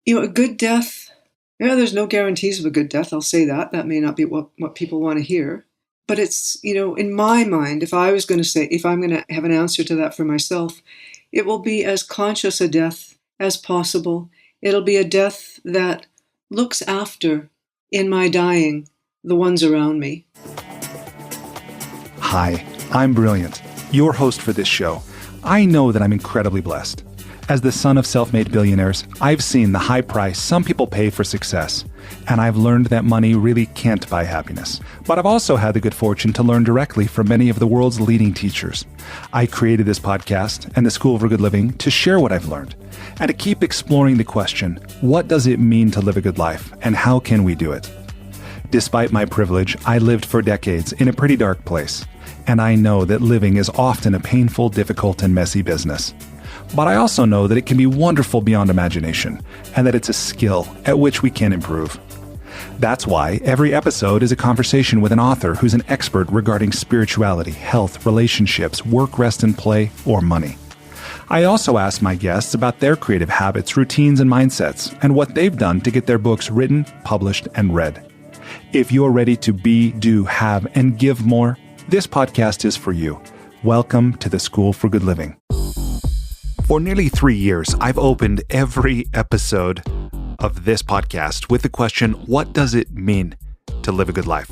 A good death, there's no guarantees of a good death. I'll say that. That may not be what people want to hear. But it's, in my mind, if I'm going to have an answer to that for myself, it will be as conscious a death as possible. It'll be a death that looks after, in my dying, the ones around me. Hi, I'm Brilliant, your host for this show. I know that I'm incredibly blessed. As the son of self-made billionaires, I've seen the high price some people pay for success, and I've learned that money really can't buy happiness. But I've also had the good fortune to learn directly from many of the world's leading teachers. I created this podcast and the School for Good Living to share what I've learned, and to keep exploring the question, what does it mean to live a good life, and how can we do it? Despite my privilege, I lived for decades in a pretty dark place, and I know that living is often a painful, difficult, and messy business. But I also know that it can be wonderful beyond imagination, and that it's a skill at which we can improve. That's why every episode is a conversation with an author who's an expert regarding spirituality, health, relationships, work, rest and play, or money. I also ask my guests about their creative habits, routines, and mindsets, and what they've done to get their books written, published, and read. If you're ready to be, do, have, and give more, this podcast is for you. Welcome to the School for Good Living. For nearly 3 years, I've opened every episode of this podcast with the question, what does it mean to live a good life?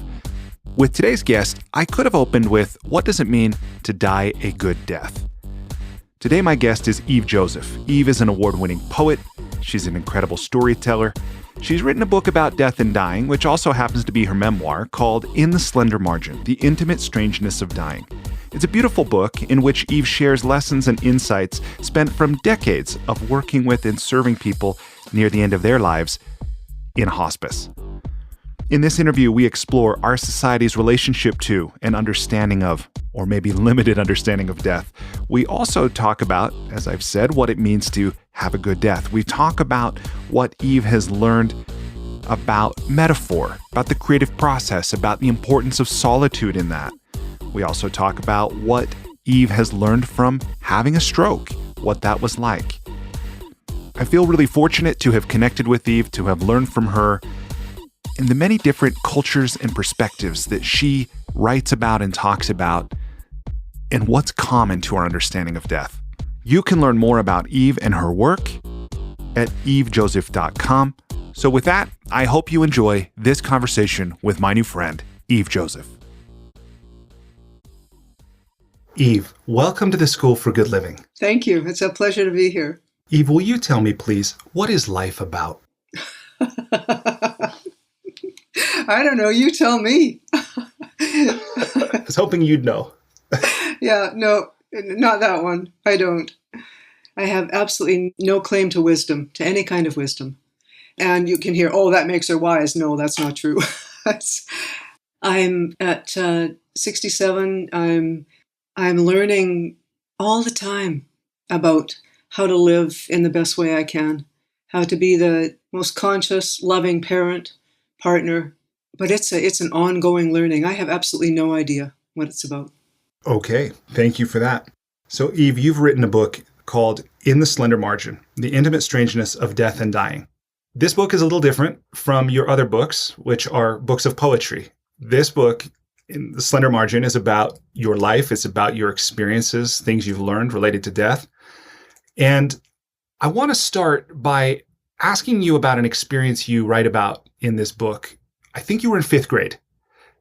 With today's guest, I could have opened with, what does it mean to die a good death? Today, my guest is Eve Joseph. Eve is an award-winning poet. She's an incredible storyteller. She's written a book about death and dying, which also happens to be her memoir, called In the Slender Margin, The Intimate Strangeness of Dying. It's a beautiful book in which Eve shares lessons and insights spent from decades of working with and serving people near the end of their lives in hospice. In this interview, we explore our society's relationship to and understanding of, or maybe limited understanding of death. We also talk about, as I've said, what it means to have a good death. We talk about what Eve has learned about metaphor, about the creative process, about the importance of solitude in that. We also talk about what Eve has learned from having a stroke, what that was like. I feel really fortunate to have connected with Eve, to have learned from her in the many different cultures and perspectives that she writes about and talks about, and what's common to our understanding of death. You can learn more about Eve and her work at evejoseph.com. So with that, I hope you enjoy this conversation with my new friend, Eve Joseph. Eve, welcome to the School for Good Living. Thank you. It's a pleasure to be here. Eve, will you tell me, please, what is life about? I don't know. You tell me. I was hoping you'd know. Yeah, no, not that one. I don't. I have absolutely no claim to wisdom, to any kind of wisdom. And you can hear, oh, that makes her wise. No, that's not true. I'm at 67. I'm learning all the time about how to live in the best way I can, how to be the most conscious, loving parent, partner. But it's an ongoing learning. I have absolutely no idea what it's about. Okay, thank you for that. So Eve, you've written a book called In the Slender Margin, The Intimate Strangeness of Death and Dying. This book is a little different from your other books, which are books of poetry. This book, In the Slender Margin, is about your life. It's about your experiences, things you've learned related to death. And I want to start by asking you about an experience you write about in this book. I think you were in 5th grade.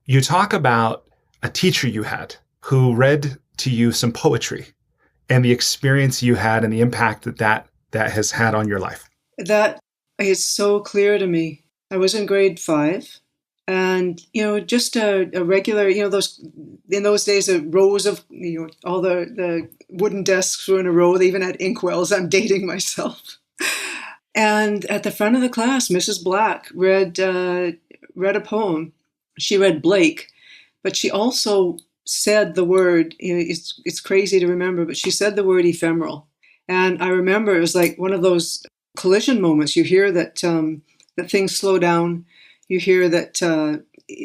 You talk about a teacher you had who read to you some poetry and the experience you had and the impact that has had on your life. That is so clear to me. I was in grade 5. And, just a regular, those, in those days, rows of, all the wooden desks were in a row. They even had inkwells. I'm dating myself. And at the front of the class, Mrs. Black read a poem. She read Blake, but she also said the word, it's crazy to remember, but she said the word ephemeral. And I remember it was like one of those collision moments. You hear that things slow down. You hear that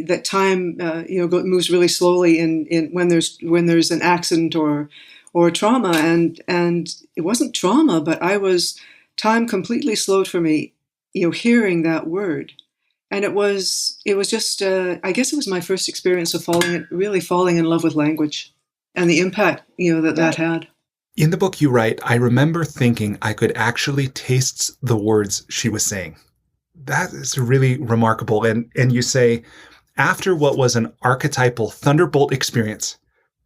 that time moves really slowly in when there's an accident or trauma, and it wasn't trauma, but time completely slowed for me. hearing that word. And it was just, I guess it was my first experience of really falling in love with language and the impact, that had. In the book you write, I remember thinking I could actually taste the words she was saying. That is really remarkable. And you say, after what was an archetypal thunderbolt experience,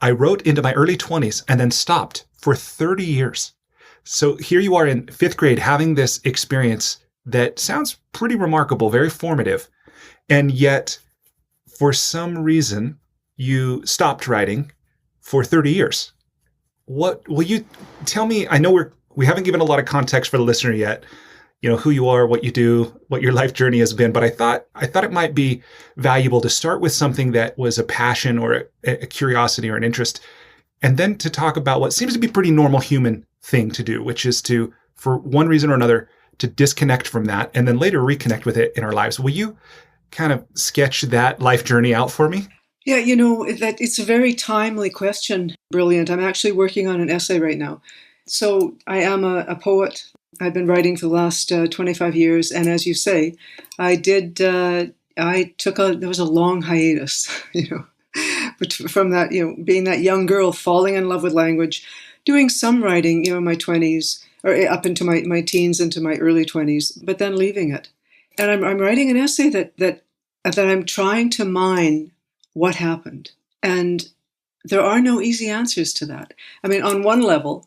I wrote into my early 20s and then stopped for 30 years. So here you are in fifth grade having this experience that sounds pretty remarkable, very formative. And yet, for some reason, you stopped writing for 30 years. What will you tell me? I know we haven't given a lot of context for the listener yet, who you are, what you do, what your life journey has been. But I thought it might be valuable to start with something that was a passion or a curiosity or an interest, and then to talk about what seems to be a pretty normal human thing to do, which is to, for one reason or another, to disconnect from that and then later reconnect with it in our lives. Will you kind of sketch that life journey out for me? Yeah, that it's a very timely question. Brilliant. I'm actually working on an essay right now. So I am a poet. I've been writing for the last 25 years. And as you say, there was a long hiatus, from that, being that young girl, falling in love with language, doing some writing, in my 20s, or up into my teens, into my early 20s, but then leaving it. And I'm writing an essay that I'm trying to mine what happened. And there are no easy answers to that. I mean, on one level,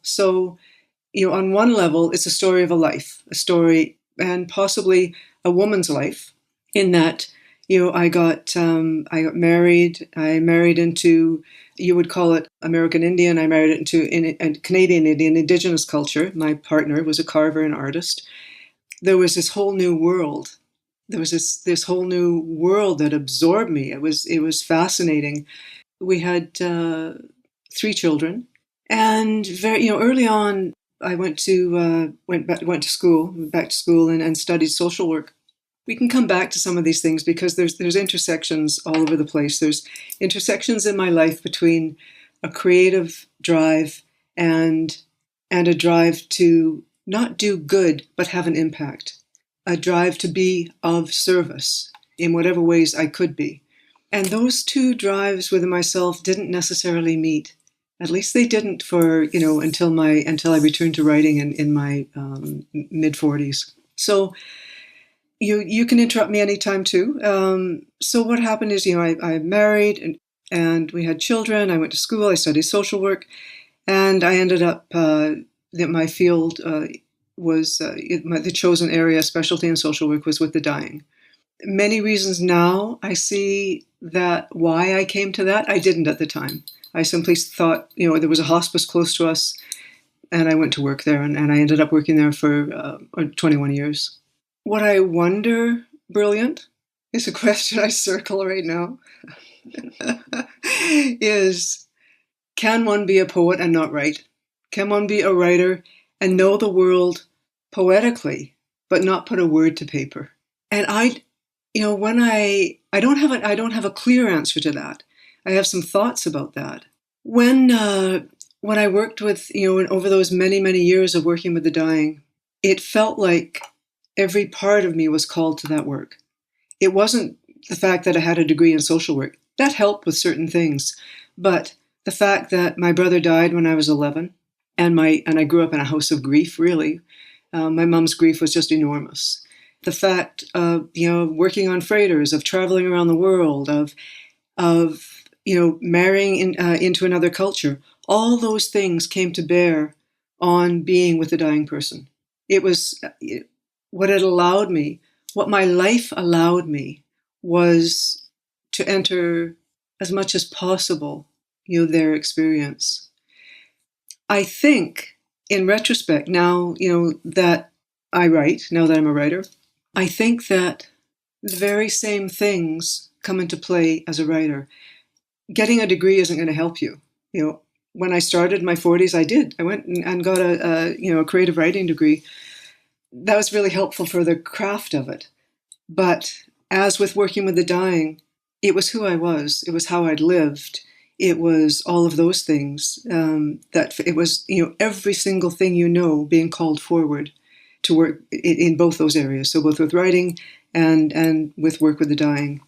it's a story of a story, and possibly a woman's life, in that, I got married. I married into, you would call it American Indian. I married into Canadian Indian, indigenous culture. My partner was a carver and artist. There was this whole new world. There was this whole new world that absorbed me. It was fascinating. We had 3 children, and very early on, I went to school and studied social work. We can come back to some of these things because there's intersections all over the place. There's intersections in my life between a creative drive and a drive to not do good but have an impact. A drive to be of service in whatever ways I could be. And those two drives within myself didn't necessarily meet. At least they didn't for, until I returned to writing in my mid-40s. So you can interrupt me anytime too. So what happened is, I married and we had children. I went to school. I studied social work. And I ended up, that my field was the chosen area, specialty in social work, was with the dying. Many reasons now I see that why I came to that. I didn't at the time. I simply thought, there was a hospice close to us, and I went to work there, and I ended up working there for 21 years. What I wonder, Brilliant, is a question I circle right now, is, can one be a poet and not write? Can one be a writer and know the world poetically, but not put a word to paper? And I don't have a clear answer to that. I have some thoughts about that. When I worked with, over those many, many years of working with the dying, it felt like every part of me was called to that work. It wasn't the fact that I had a degree in social work. That helped with certain things. But the fact that my brother died when I was 11, and I grew up in a house of grief, really. My mom's grief was just enormous. The fact of, working on freighters, of traveling around the world, of marrying into another culture, all those things came to bear on being with a dying person. It was what my life allowed me was to enter as much as possible, their experience. I think, in retrospect, now, that I write, now that I'm a writer, I think that the very same things come into play as a writer. Getting a degree isn't going to help you. When I started in my 40s, I went and got a creative writing degree. That was really helpful for the craft of it. But as with working with the dying, it was who I was. It was how I'd lived. It was all of those things. That it was, every single thing being called forward. to work in both those areas. So both with writing and with work with the dying.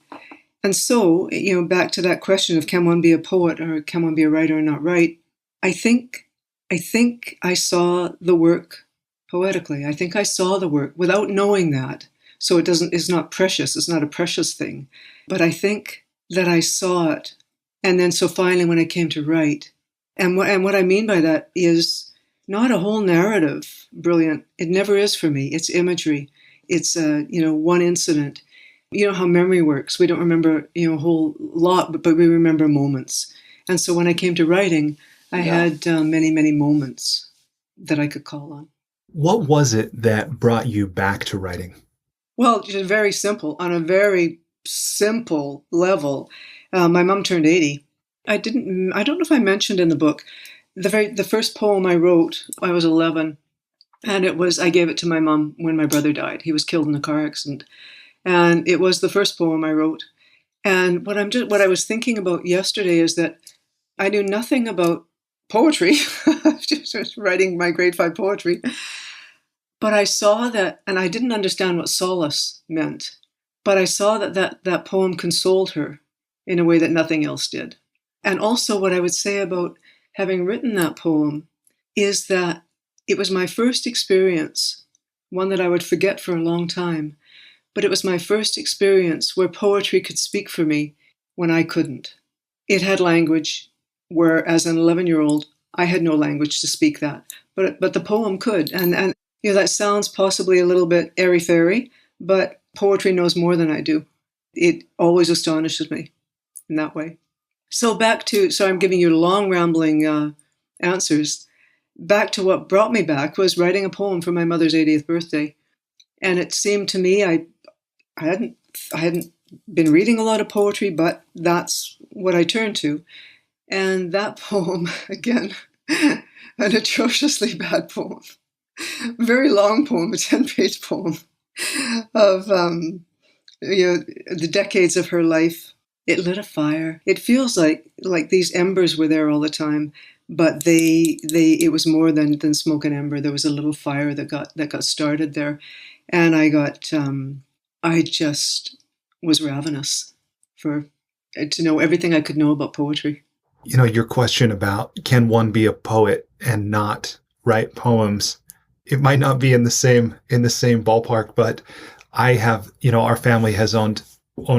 And so, back to that question of can one be a poet or can one be a writer and not write? I think I saw the work poetically. I think I saw the work without knowing that. So it's not precious. It's not a precious thing. But I think that I saw it. And then so finally when I came to write, and what I mean by that is not a whole narrative, brilliant. It never is for me. It's imagery. It's, one incident. You know how memory works. We don't remember, a whole lot, but we remember moments. And so when I came to writing, I had many, many moments that I could call on. What was it that brought you back to writing? Well, just very simple. On a very simple level, my mom turned 80. I don't know if I mentioned in the book, the first poem I wrote, I was 11. And I gave it to my mom when my brother died. He was killed in a car accident. And it was the first poem I wrote. And what I was thinking about yesterday is that I knew nothing about poetry. Just writing my grade 5 poetry. But I saw that, and I didn't understand what solace meant. But I saw that poem consoled her in a way that nothing else did. And also what I would say about having written that poem is that it was my first experience, one that I would forget for a long time. But it was my first experience where poetry could speak for me when I couldn't. It had language, where as an 11-year-old, I had no language to speak that. But the poem could. And that sounds possibly a little bit airy-fairy, but poetry knows more than I do. It always astonishes me in that way. So I'm giving you long rambling answers. Back to what brought me back was writing a poem for my mother's 80th birthday. And it seemed to me I hadn't been reading a lot of poetry, but that's what I turned to. And that poem, again, an atrociously bad poem, very long poem, a 10-page poem of the decades of her life. It lit a fire. It feels like these embers were there all the time, but it was more than smoke and ember. There was a little fire that got started there, and I just was ravenous to know everything I could know about poetry. Your question about can one be a poet and not write poems, it might not be in the same ballpark, but I have, our family has owned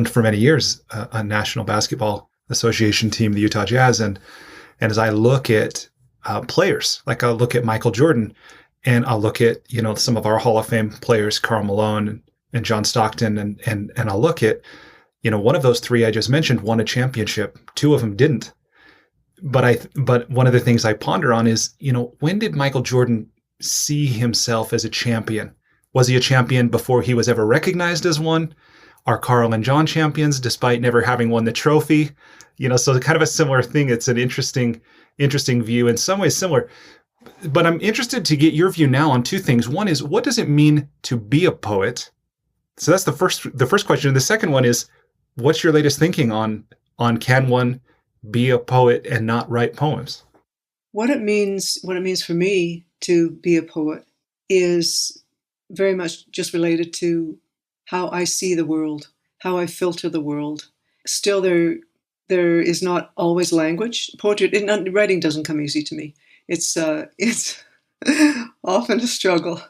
for many years a National Basketball Association team, the Utah Jazz, and as I look at players, like I'll look at Michael Jordan, and I'll look at some of our Hall of Fame players, Karl Malone and John Stockton, and I'll look at one of those three I just mentioned won a championship, two of them didn't. But one of the things I ponder on is, when did Michael Jordan see himself as a champion? Was he a champion before he was ever recognized as one? Are Carl and John champions despite never having won the trophy? So kind of a similar thing. It's an interesting view, in some ways similar. But I'm interested to get your view now on two things. One is, what does it mean to be a poet? So that's the first question. And the second one is, what's your latest thinking on can one be a poet and not write poems? What it means for me to be a poet is very much just related to how I see the world, how I filter the world. Still, there is not always language. Writing doesn't come easy to me. It's often a struggle.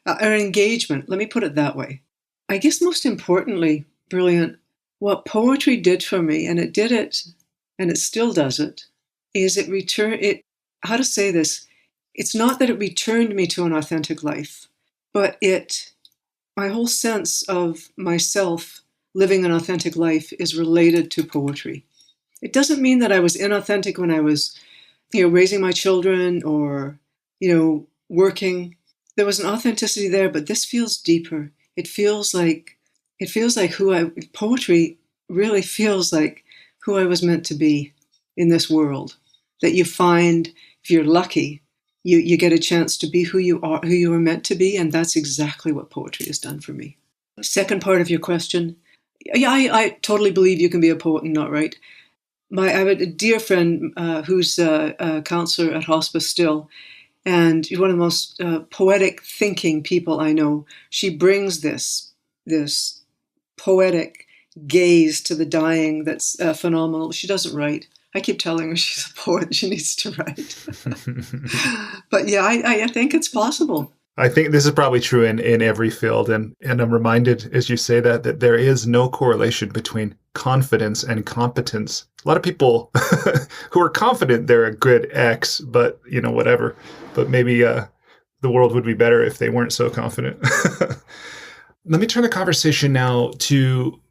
Or engagement, let me put it that way. I guess most importantly, brilliant, what poetry did for me, and it did it, and it still does it, is how to say this? It's not that it returned me to an authentic life, but my whole sense of myself living an authentic life is related to poetry. It doesn't mean that I was inauthentic when I was, raising my children or, working. There was an authenticity there, but this feels deeper. It feels like poetry really feels like who I was meant to be in this world. That you find, if you're lucky, you get a chance to be who you are meant to be, and that's exactly what poetry has done for me. Second part of your question, yeah, I totally believe you can be a poet and not write. I have a dear friend who's a counselor at hospice still, and one of the most poetic thinking people I know. She brings this poetic gaze to the dying that's phenomenal. She doesn't write. I keep telling her she's a poet. She needs to write. But yeah, I think it's possible. I think this is probably true in every field. And I'm reminded, as you say that there is no correlation between confidence and competence. A lot of people who are confident they're a good X, but, whatever. But maybe the world would be better if they weren't so confident. Let me turn the conversation now to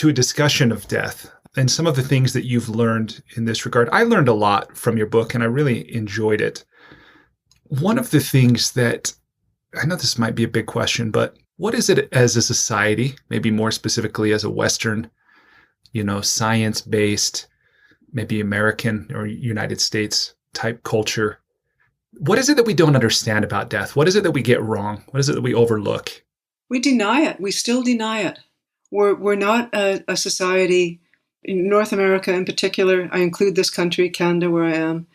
a discussion of death and some of the things that you've learned in this regard. I learned a lot from your book, and I really enjoyed it. One of the things that, I know this might be a big question, but what is it as a society, maybe more specifically as a Western, science-based, maybe American or United States type culture? What is it that we don't understand about death? What is it that we get wrong? What is it that we overlook? We deny it. We still deny it. We're not a society, in North America in particular. I include this country, Canada, where I am.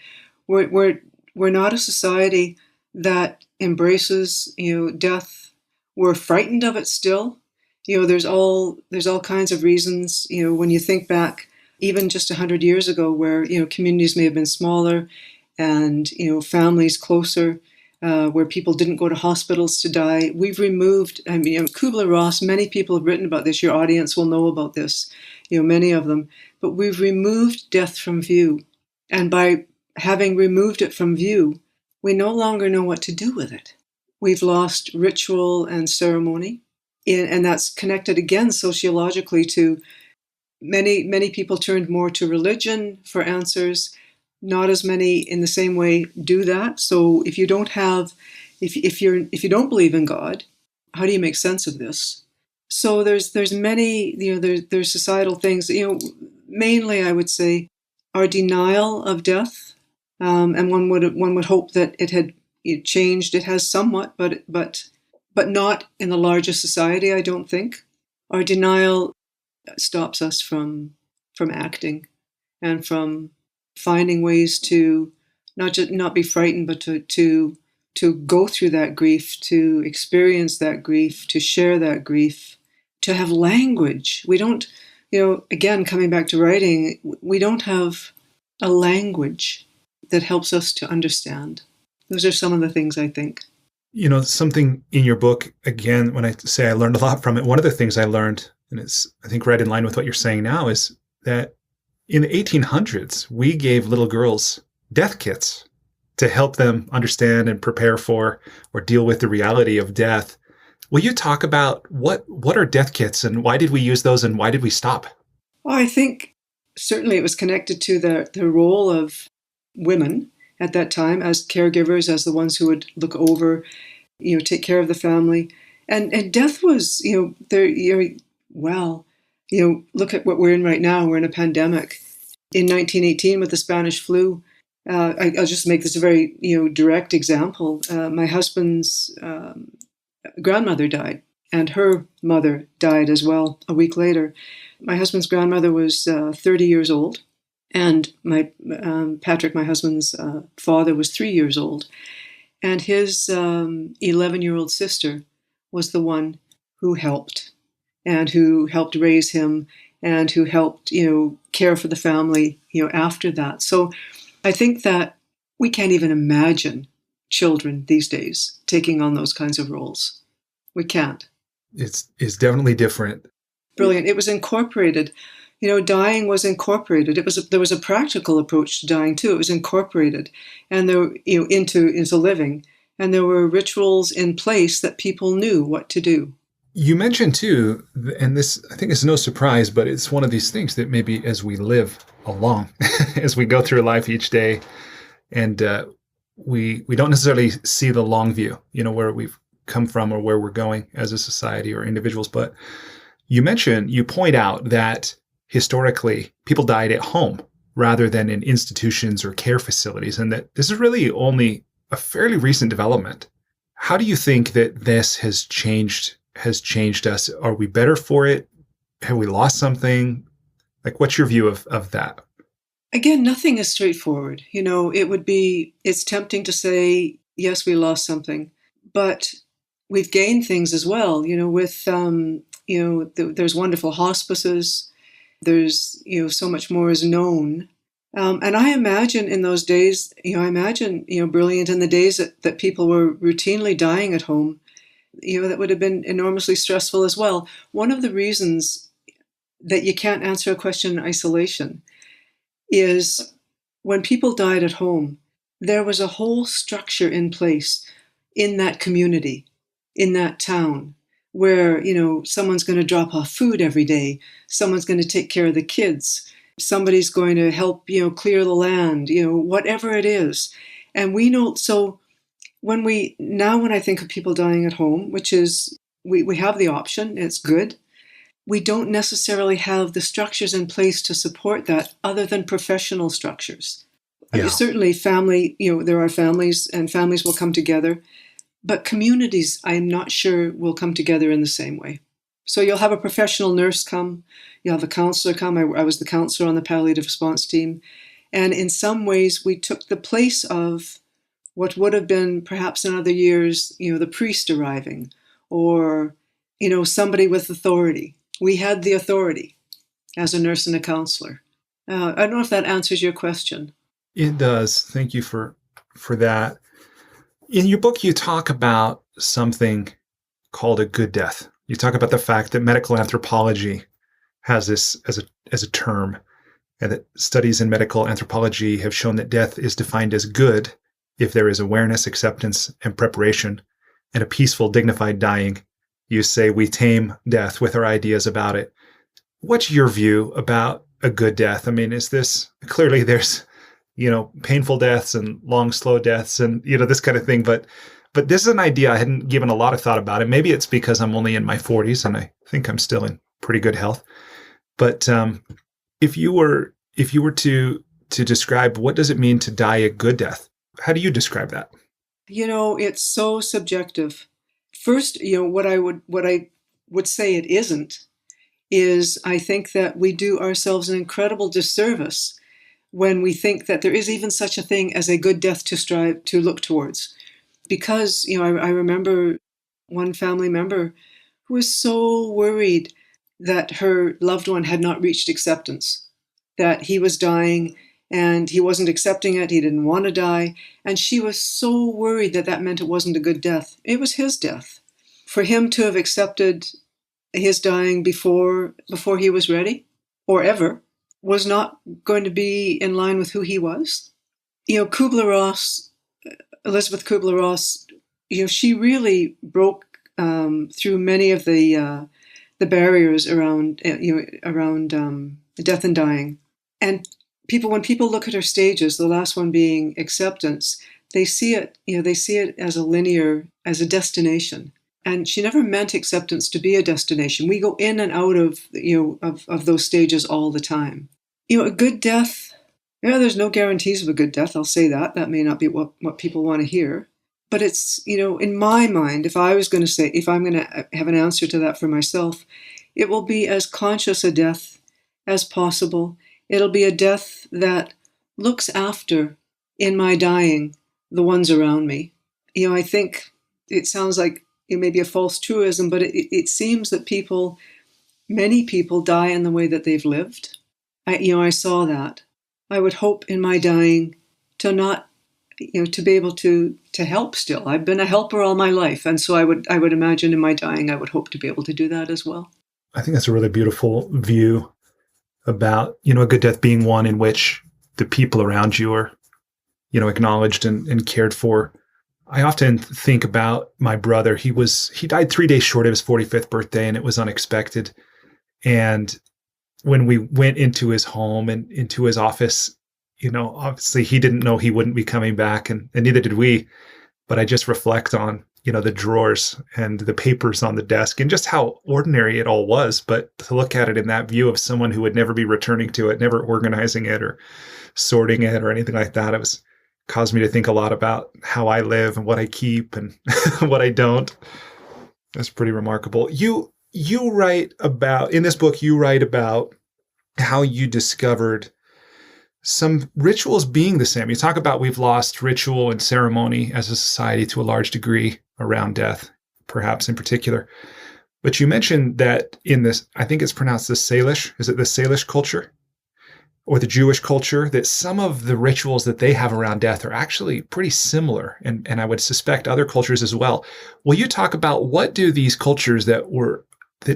We're not a society that embraces death. We're frightened of it still. There's all kinds of reasons. When you think back, even just 100 years ago, where communities may have been smaller, and families closer, where people didn't go to hospitals to die. We've removed. Kubler-Ross. Many people have written about this. Your audience will know about this. Many of them. But we've removed death from view, and by having removed it from view, we no longer know what to do with it. We've lost ritual and ceremony, and that's connected again sociologically to many people turned more to religion for answers. Not as many in the same way do that. So if you don't believe in God, how do you make sense of this? So there's many, there's societal things, mainly I would say our denial of death. And one would hope that it had changed. It has somewhat, but not in the larger society, I don't think. Our denial stops us from acting and from finding ways to not be frightened, but to go through that grief, to experience that grief, to share that grief, to have language. We don't, again, coming back to writing, we don't have a language that helps us to understand. Those are some of the things I think. Something in your book, again, when I say I learned a lot from it, one of the things I learned, and it's, I think, right in line with what you're saying now, is that in the 1800s, we gave little girls death kits to help them understand and prepare for or deal with the reality of death. Will you talk about what are death kits and why did we use those and why did we stop? Well, I think certainly it was connected to the role of women at that time as caregivers, as the ones who would look over, take care of the family. And death was, look at what we're in right now. We're in a pandemic. In 1918 with the Spanish flu, I'll just make this a very, direct example. My husband's grandmother died, and her mother died as well a week later. My husband's grandmother was 30 years old, and Patrick, my husband's father, was 3 years old. And his 11-year-old sister was the one who helped raise him and who helped, care for the family, after that. So I think that we can't even imagine children these days taking on those kinds of roles. We can't. It's definitely different. Brilliant. It was incorporated. Dying was incorporated. There was a practical approach to dying too. It was incorporated, and there, into living, and there were rituals in place that people knew what to do. You mentioned too, and this I think is no surprise, but it's one of these things that maybe as we live along, as we go through life each day, and we don't necessarily see the long view, where we've come from or where we're going as a society or individuals. But you point out that historically people died at home rather than in institutions or care facilities, and that this is really only a fairly recent development. How do you think that this has changed us? Are we better for it? Have we lost something? Like, what's your view of that? Again, nothing is straightforward. It's tempting to say Yes, we lost something, but we've gained things as well. With there's wonderful hospices. There's so much more is known. And I imagine in those days, I imagine brilliant in the days that people were routinely dying at home. That would have been enormously stressful as well. One of the reasons that you can't answer a question in isolation is when people died at home, there was a whole structure in place in that community, in that town, where, someone's going to drop off food every day, someone's going to take care of the kids, somebody's going to help, clear the land, whatever it is. And we know, so when I think of people dying at home, which is, we have the option, it's good. We don't necessarily have the structures in place to support that other than professional structures. Yeah. Certainly family, there are families and families will come together, but communities, I'm not sure will come together in the same way. So you'll have a professional nurse come, you'll have a counselor come. I was the counselor on the palliative response team. And in some ways we took the place of what would have been perhaps in other years, the priest arriving or, somebody with authority. We had the authority as a nurse and a counselor. I don't know if that answers your question. It does. Thank you for that. In your book, you talk about something called a good death. You talk about the fact that medical anthropology has this as a term, and that studies in medical anthropology have shown that death is defined as good if there is awareness, acceptance, and preparation, and a peaceful, dignified dying. You say we tame death with our ideas about it. What's your view about a good death? I mean, is this clearly there's, painful deaths and long, slow deaths and, this kind of thing. But this is an idea I hadn't given a lot of thought about. And maybe it's because I'm only in my 40s and I think I'm still in pretty good health. But if you were to describe what does it mean to die a good death, how do you describe that? It's so subjective. First, what I would say it isn't is I think that we do ourselves an incredible disservice when we think that there is even such a thing as a good death to strive to look towards. Because, I remember one family member who was so worried that her loved one had not reached acceptance, that he was dying and he wasn't accepting it, he didn't want to die, and she was so worried that that meant it wasn't a good death. It was his death. For him to have accepted his dying before he was ready, or ever, was not going to be in line with who he was. Elizabeth Kubler-Ross, she really broke through many of the barriers around death and dying. And when people look at her stages, the last one being acceptance, they see it as as a destination. And she never meant acceptance to be a destination. We go in and out of those stages all the time. A good death, there's no guarantees of a good death, I'll say that. That may not be what people want to hear. But it's, in my mind, if I'm going to have an answer to that for myself, it will be as conscious a death as possible. It'll be a death that looks after, in my dying, the ones around me. I think it sounds like it may be a false truism, but it seems that many people die in the way that they've lived. I saw that. I would hope in my dying to not, to be able to help still. I've been a helper all my life. And so I would imagine in my dying, I would hope to be able to do that as well. I think that's a really beautiful view about, a good death being one in which the people around you are, acknowledged and cared for. I often think about my brother. He died 3 days short of his 45th birthday, and it was unexpected. And when we went into his home and into his office, obviously he didn't know he wouldn't be coming back, and neither did we. But I just reflect on, the drawers and the papers on the desk and just how ordinary it all was. But to look at it in that view of someone who would never be returning to it, never organizing it or sorting it or anything like that, it caused me to think a lot about how I live and what I keep and what I don't. That's pretty remarkable. You write about, in this book, you write about how you discovered some rituals being the same. You talk about we've lost ritual and ceremony as a society to a large degree around death, perhaps in particular. But you mentioned that in this, I think it's pronounced the Salish, is it the Salish culture or the Jewish culture, that some of the rituals that they have around death are actually pretty similar. And I would suspect other cultures as well. Will you talk about what do these cultures that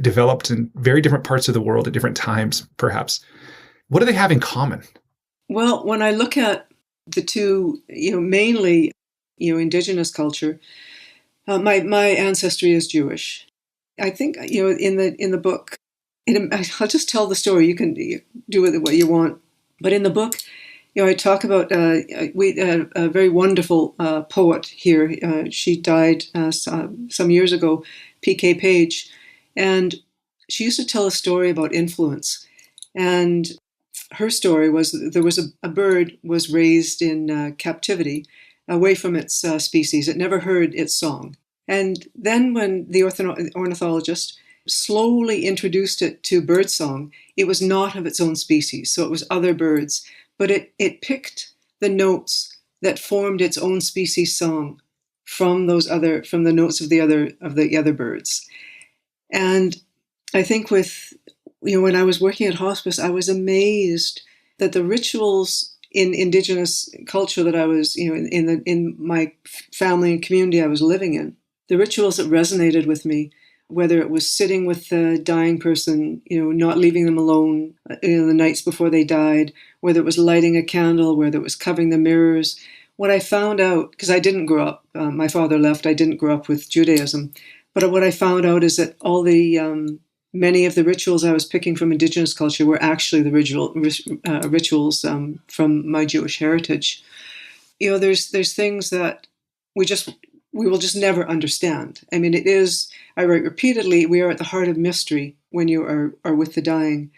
developed in very different parts of the world at different times, perhaps, what do they have in common? Well, when I look at the two, mainly, indigenous culture, my ancestry is Jewish. I think, in the book, I'll just tell the story. You can do with it what you want. But in the book, I talk about a very wonderful poet here. She died some years ago, P.K. Page, and she used to tell a story about influence. And her story was there was a bird was raised in captivity, away from its species. It never heard its song. And then when the ornithologist slowly introduced it to birdsong, it was not of its own species, so it was other birds, but it picked the notes that formed its own species song from the notes of the other birds. And I think when I was working at hospice, I was amazed that the rituals in indigenous culture that I was, in my family and community I was living in, the rituals that resonated with me, whether it was sitting with the dying person, not leaving them alone, the nights before they died, whether it was lighting a candle, whether it was covering the mirrors. What I found out, because I didn't grow up, my father left, I didn't grow up with Judaism, but what I found out is that all the many of the rituals I was picking from indigenous culture were actually the rituals from my Jewish heritage. There's things that we will just never understand. I mean, I write repeatedly, we are at the heart of mystery when you are with the dying.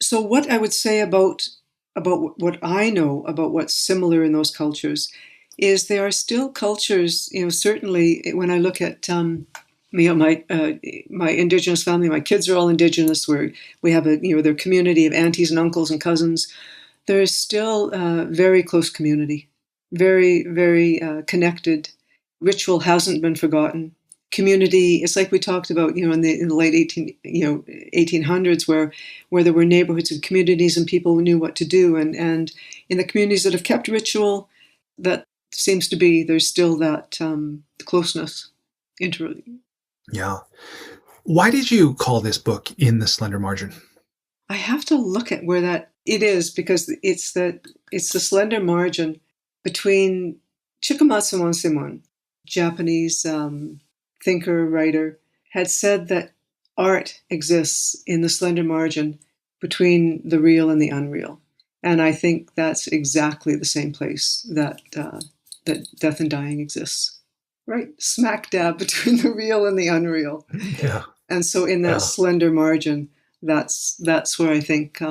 So what I would say about what I know about what's similar in those cultures is there are still cultures, certainly when I look at my indigenous family, my kids are all indigenous, where we have their community of aunties and uncles and cousins. There is still a very close community, very, very connected. Ritual hasn't been forgotten. Community, it's like we talked about, in the late 1800s, where there were neighborhoods and communities and people knew what to do. And in the communities that have kept ritual, that seems to be, there's still that closeness. Yeah. Why did you call this book In the Slender Margin? I have to look at where it is, because it's the slender margin between Chikamatsu Monsemon, Japanese thinker, writer, had said that art exists in the slender margin between the real and the unreal. And I think that's exactly the same place that death and dying exists, right? Smack dab between the real and the unreal. Yeah. And so in that slender margin, that's where I think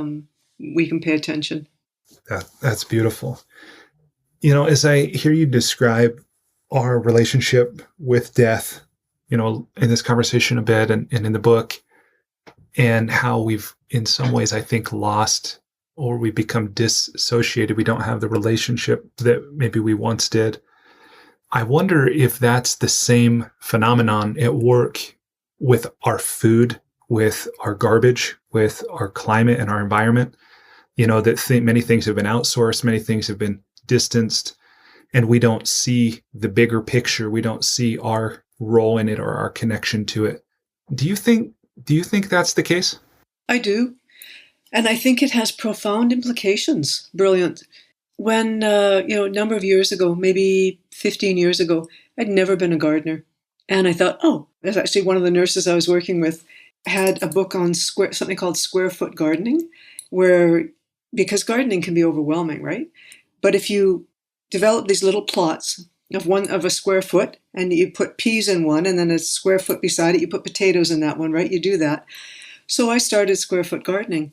we can pay attention. That's beautiful. As I hear you describe our relationship with death, in this conversation a bit and in the book, and how we've, in some ways, I think, lost or we become dissociated. We don't have the relationship that maybe we once did. I wonder if that's the same phenomenon at work with our food, with our garbage, with our climate and our environment. That many things have been outsourced, many things have been distanced, and we don't see the bigger picture. We don't see our role in it or our connection to it. Do you think that's the case? I do. And I think it has profound implications. Brilliant. When, a number of years ago, maybe 15 years ago, I'd never been a gardener. And I thought, there's actually one of the nurses I was working with had a book on something called square foot gardening, because gardening can be overwhelming, right? But if you develop these little plots of a square foot, and you put peas in one, and then a square foot beside it, you put potatoes in that one, right? You do that. So I started square foot gardening.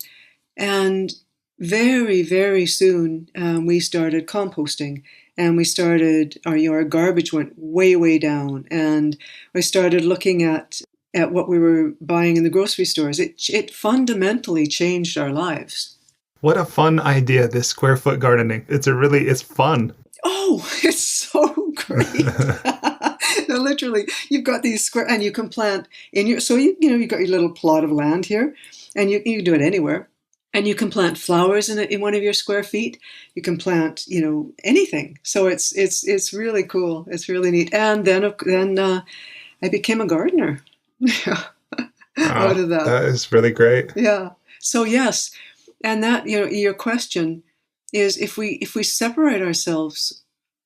And very, very soon, we started composting, and we started, our garbage went way, way down. And we started looking at what we were buying in the grocery stores. It fundamentally changed our lives. What a fun idea, this square foot gardening. It's fun. Oh, it's so great. No, literally, you've got these square, and you can plant in your, so you've got your little plot of land here, and you can do it anywhere. And you can plant flowers in it in one of your square feet. You can plant, anything. So it's really cool. It's really neat. And then I became a gardener out Oh, of that. that is really great. Yeah. So yes, and that your question is, if we separate ourselves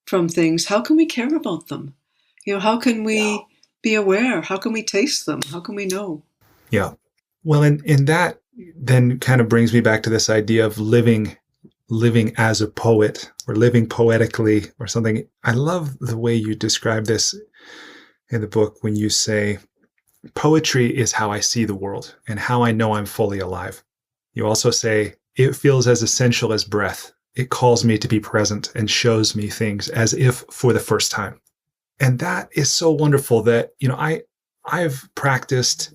from things, how can we care about them? How can we be aware? How can we taste them? How can we know? Yeah. Well, and that then kind of brings me back to this idea of living as a poet or living poetically or something. I love the way you describe this in the book when you say, poetry is how I see the world and how I know I'm fully alive. You also say, it feels as essential as breath. It calls me to be present and shows me things as if for the first time. And that is so wonderful that, I've practiced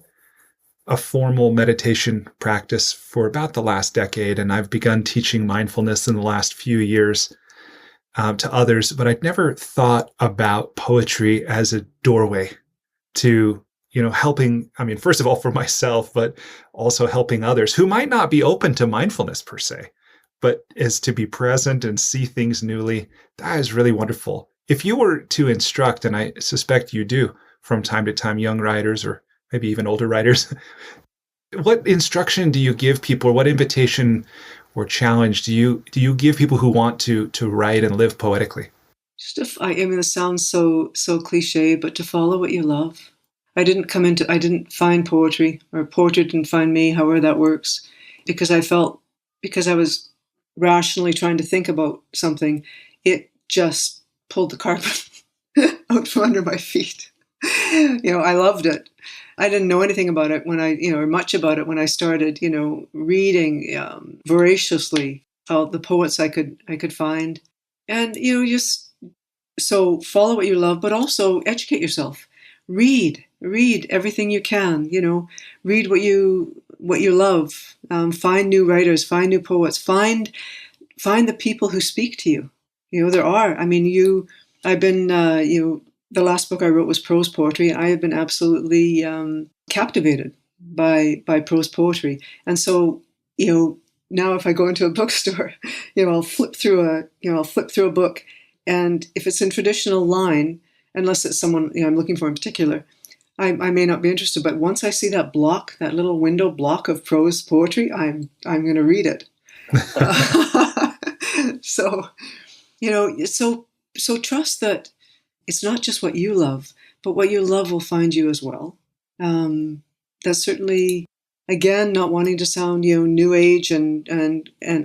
a formal meditation practice for about the last decade, and I've begun teaching mindfulness in the last few years to others, but I'd never thought about poetry as a doorway to, helping, first of all, for myself, but also helping others who might not be open to mindfulness per se, but as to be present and see things newly. That is really wonderful. If you were to instruct, and I suspect you do from time to time, young writers or maybe even older writers, what instruction do you give people? Or what invitation or challenge do you give people who want to write and live poetically? This sounds so cliche, but to follow what you love. I didn't find poetry, or poetry didn't find me, however that works, because I was rationally trying to think about something, it just pulled the carpet out from under my feet. I loved it. I didn't know anything about it or much about it when I started, reading voraciously all the poets I could find, and just so follow what you love, but also educate yourself. Read everything you can. Read what you love. Find new writers, find new poets, find the people who speak to you. There are. I've been, the last book I wrote was prose poetry. I have been absolutely captivated by prose poetry. And so, now if I go into a bookstore, I'll flip through a book, and if it's in traditional line, unless it's someone I'm looking for in particular, I may not be interested. But once I see that little window block of prose poetry, I'm going to read it. So, so trust that it's not just what you love, but what you love will find you as well. That's certainly, again, not wanting to sound, new age and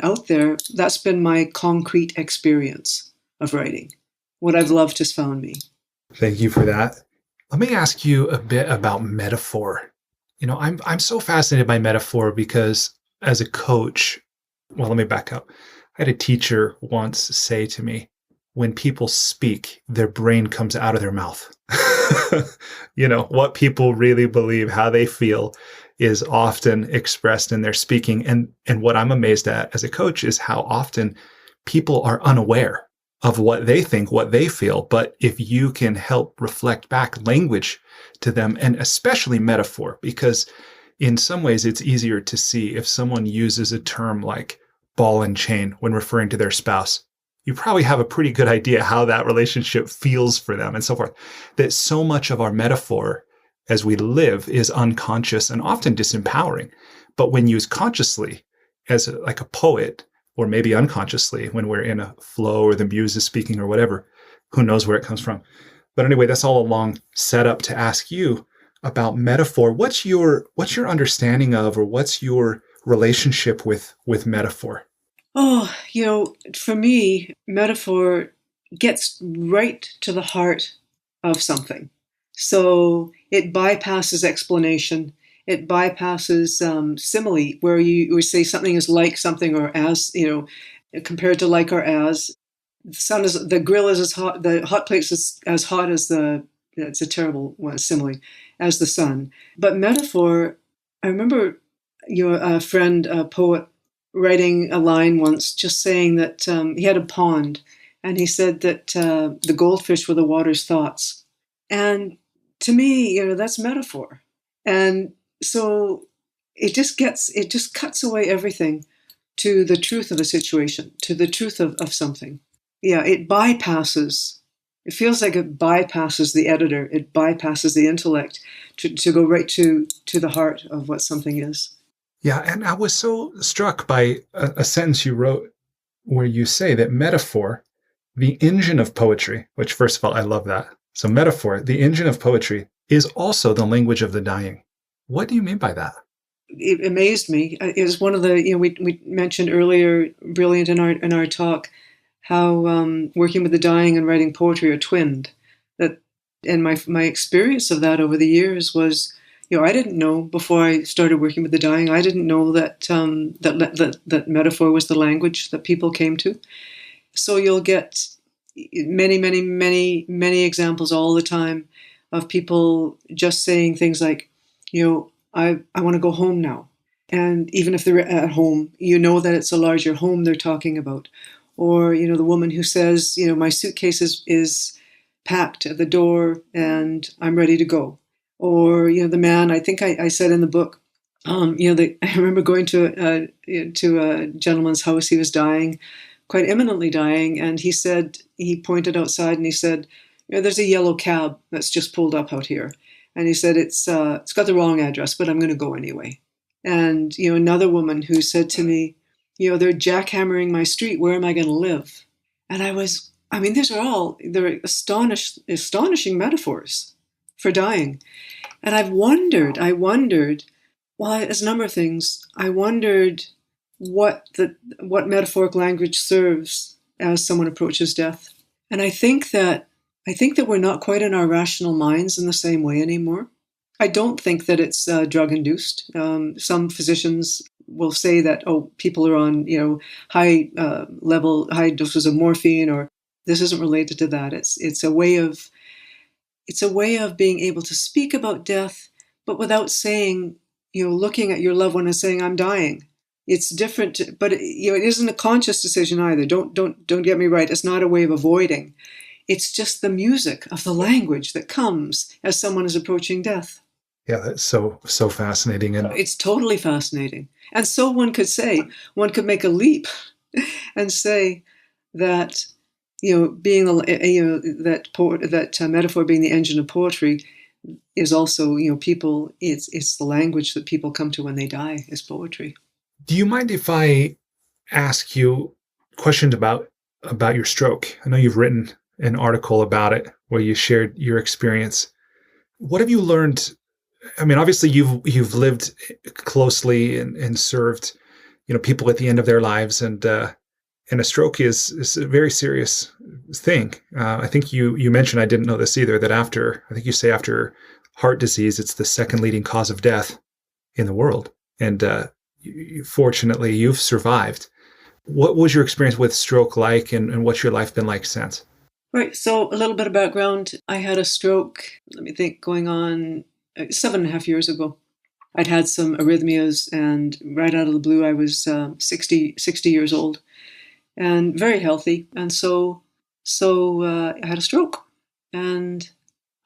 out there. That's been my concrete experience of writing. What I've loved has found me. Thank you for that. Let me ask you a bit about metaphor. I'm so fascinated by metaphor because as a coach, well, let me back up. I had a teacher once say to me, when people speak, their brain comes out of their mouth. What people really believe, how they feel is often expressed in their speaking. And what I'm amazed at as a coach is how often people are unaware of what they think, what they feel. But if you can help reflect back language to them, and especially metaphor, because in some ways it's easier to see if someone uses a term like ball and chain when referring to their spouse. You probably have a pretty good idea how that relationship feels for them and so forth. That so much of our metaphor as we live is unconscious and often disempowering. But when used consciously as like a poet, or maybe unconsciously when we're in a flow or the muse is speaking or whatever, who knows where it comes from. But anyway, that's all a long setup to ask you about metaphor. What's your understanding of, or what's your relationship with metaphor? Oh, for me, metaphor gets right to the heart of something. So it bypasses explanation. It bypasses simile, where you would say something is like something, or as, compared to like or as. The grill is as hot, the hot plate is as hot as it's a terrible simile, as the sun. But metaphor, I remember a friend, a poet, writing a line once, just saying that he had a pond, and he said that the goldfish were the water's thoughts. And to me, that's metaphor. And so it just cuts away everything to the truth of a situation, to the truth of something. Yeah, it feels like it bypasses the editor, it bypasses the intellect to go right to the heart of what something is. Yeah, and I was so struck by a sentence you wrote where you say that metaphor, the engine of poetry, which first of all, I love that. So metaphor, the engine of poetry, is also the language of the dying. What do you mean by that? It amazed me. It was one of the, we mentioned earlier, brilliant in our talk, how working with the dying and writing poetry are twinned. That, and my experience of that over the years was, I didn't know before I started working with the dying. I didn't know that that metaphor was the language that people came to. So you'll get many, many, many, many examples all the time of people just saying things like, I want to go home now. And even if they're at home, that it's a larger home they're talking about. Or, the woman who says, my suitcase is packed at the door and I'm ready to go. Or, the man, I think I said in the book, I remember going to a gentleman's house. He was dying, quite imminently dying. And he pointed outside and he said, there's a yellow cab that's just pulled up out here. And he said, it's got the wrong address, but I'm going to go anyway. And, another woman who said to me, they're jackhammering my street. Where am I going to live? And they're astonishing metaphors for dying. And I wondered, well, as a number of things, I wondered what metaphoric language serves as someone approaches death. And I think that we're not quite in our rational minds in the same way anymore. I don't think that it's drug-induced. Some physicians will say that, people are on, high doses of morphine, or this isn't related to that. It's a way of being able to speak about death, but without saying, looking at your loved one and saying, I'm dying. It's different, but it isn't a conscious decision either. Don't get me right. It's not a way of avoiding. It's just the music of the language that comes as someone is approaching death. Yeah, that's so fascinating. And it's totally fascinating. And so one could make a leap and say that, being that metaphor being the engine of poetry is also, people, it's the language that people come to when they die is poetry. Do you mind if I ask you questions about your stroke? I know you've written an article about it where you shared your experience. What have you learned? I mean, obviously you've lived closely and served, people at the end of their lives, and a stroke is a very serious thing. I think you mentioned, I didn't know this either, that after heart disease, it's the second leading cause of death in the world. And fortunately, you've survived. What was your experience with stroke like, and what's your life been like since? Right. So a little bit of background. I had a stroke, let me think, going on 7.5 years ago. I'd had some arrhythmias, and right out of the blue, I was 60 years old and very healthy. And so I had a stroke. And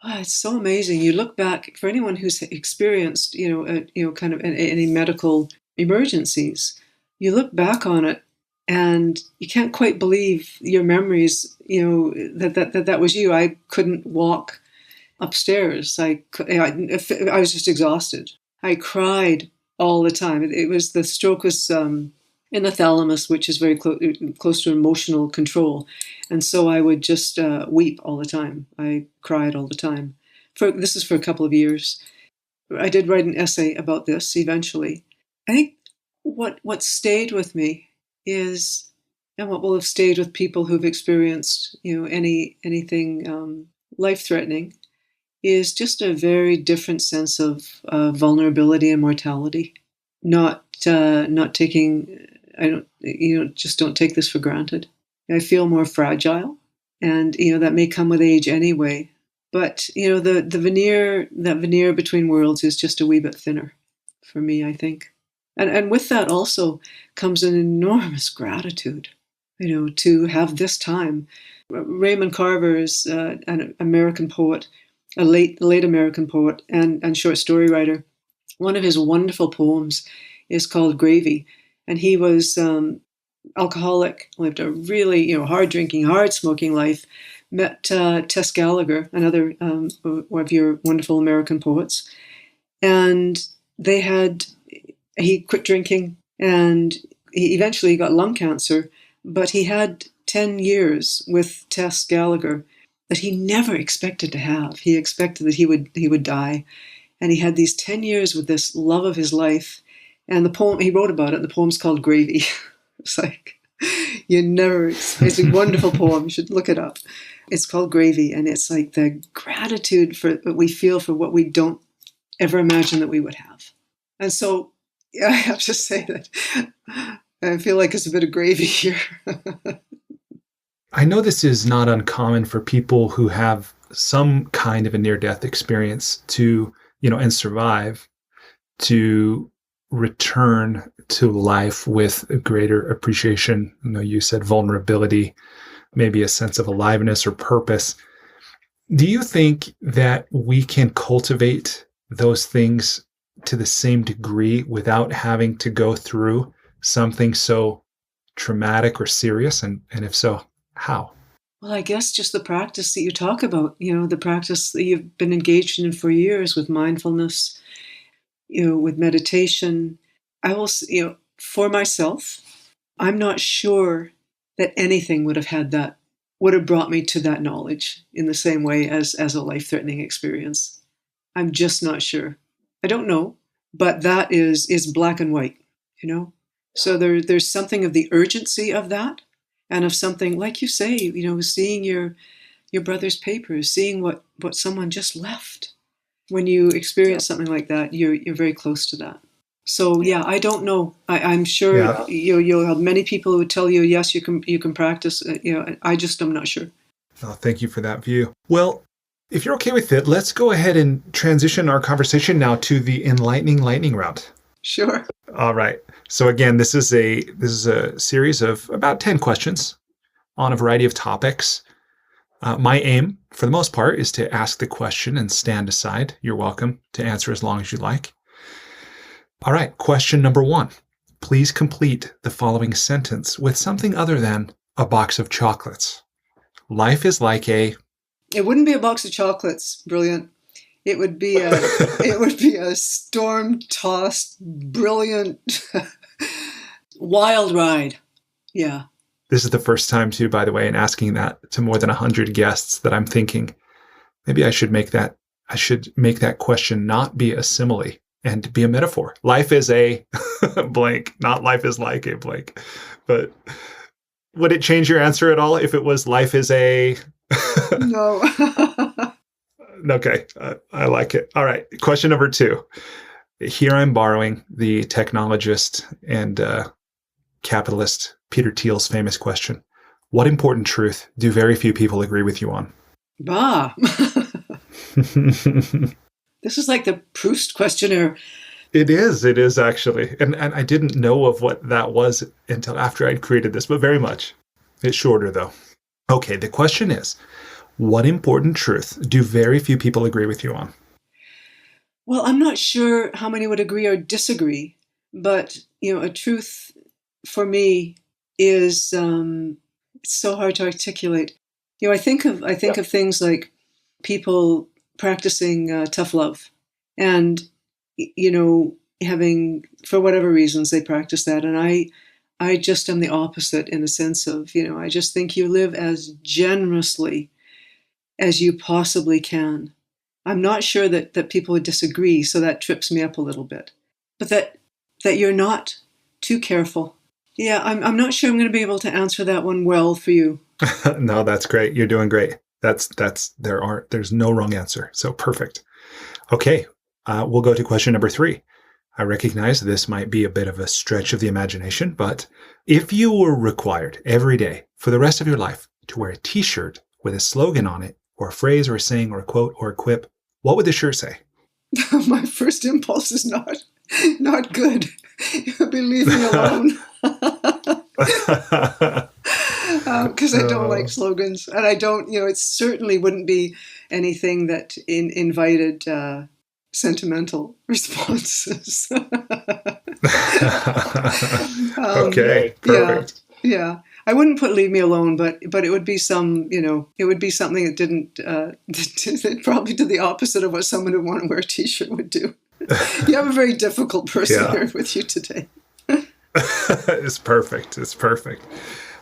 it's so amazing. You look back, for anyone who's experienced, kind of any medical emergencies, you look back on it and you can't quite believe your memories, that was you. I couldn't walk upstairs. I was just exhausted. I cried all the time. The stroke was in the thalamus, which is very close to emotional control. And so I would just weep all the time. I cried all the time. This is for a couple of years. I did write an essay about this eventually. I think what stayed with me is, and what will have stayed with people who've experienced, anything life-threatening, is just a very different sense of vulnerability and mortality. Not taking, just don't take this for granted. I feel more fragile, and that may come with age anyway. But that veneer between worlds is just a wee bit thinner for me, I think. And with that also comes an enormous gratitude, to have this time. Raymond Carver is an American poet, a late American poet and short story writer. One of his wonderful poems is called Gravy, and he was alcoholic, lived a really hard drinking, hard smoking life. Met Tess Gallagher, another one of your wonderful American poets, and he quit drinking, and he eventually got lung cancer, but he had 10 years with Tess Gallagher that he never expected to have. He expected that he would die, and he had these 10 years with this love of his life. And the poem, he wrote about it, the poem's called Gravy. It's like, it's a wonderful poem. You should look it up. It's called Gravy, and it's like the gratitude that we feel for what we don't ever imagine that we would have. And so I have to say that I feel like it's a bit of gravy here. I know this is not uncommon for people who have some kind of a near-death experience to, and survive, to return to life with a greater appreciation. You said vulnerability, maybe a sense of aliveness or purpose. Do you think that we can cultivate those things to the same degree without having to go through something so traumatic or serious? And if so, how? Well, I guess just the practice that you talk about, the practice that you've been engaged in for years with mindfulness, with meditation. I will, for myself, I'm not sure that anything would have brought me to that knowledge in the same way as a life-threatening experience. I'm just not sure. I don't know, but that is black and white, So there's something of the urgency of that, and of something, like you say, seeing your brother's papers, seeing what someone just left. When you experience something like that, you're very close to that. So yeah, I don't know. I'm sure you'll have many people who would tell you, yes, you can practice. I just am not sure. Oh, thank you for that view. Well, if you're okay with it, let's go ahead and transition our conversation now to the Enlightening lightning round. Sure. All right. So again, this is a series of about 10 questions on a variety of topics. My aim, for the most part, is to ask the question and stand aside. You're welcome to answer as long as you like. All right. Question number 1. Please complete the following sentence with something other than a box of chocolates. Life is like a... It wouldn't be a box of chocolates. Brilliant. It would be a storm-tossed, brilliant, wild ride. Yeah. This is the first time, too, by the way, in asking that to more than 100 guests, that I'm thinking maybe I should make that question not be a simile and be a metaphor. Life is a blank, not life is like a blank. But would it change your answer at all if it was life is a... No. Okay, I like it. All right, question number 2. Here I'm borrowing the technologist and capitalist Peter Thiel's famous question. What important truth do very few people agree with you on? Bah. This is like the Proust questionnaire. It is actually. And I didn't know of what that was until after I'd created this, but very much. It's shorter though. Okay, the question is, what important truth do very few people agree with you on? Well, I'm not sure how many would agree or disagree, but, a truth for me is it's so hard to articulate. I think of things like people practicing tough love, and having, for whatever reasons, they practice that, and I just am the opposite in the sense of I just think you live as generously as you possibly can. I'm not sure that people would disagree, so that trips me up a little bit, but that you're not too careful. Yeah, I'm not sure I'm going to be able to answer that one well for you. No, that's great. You're doing great. There's no wrong answer. So perfect. Okay. We'll go to question number 3. I recognize this might be a bit of a stretch of the imagination, but if you were required every day for the rest of your life to wear a t-shirt with a slogan on it, or a phrase or a saying or a quote or a quip, what would the shirt say? My first impulse is not good. It would be leave me alone. Because I don't like slogans, and I don't, it certainly wouldn't be anything that invited sentimental responses. Okay, perfect. Yeah. I wouldn't put "leave me alone," but it would be it would be something that didn't, that probably did the opposite of what someone who want to wear a T-shirt would do. You have a very difficult person here with you today. It's perfect. It's perfect.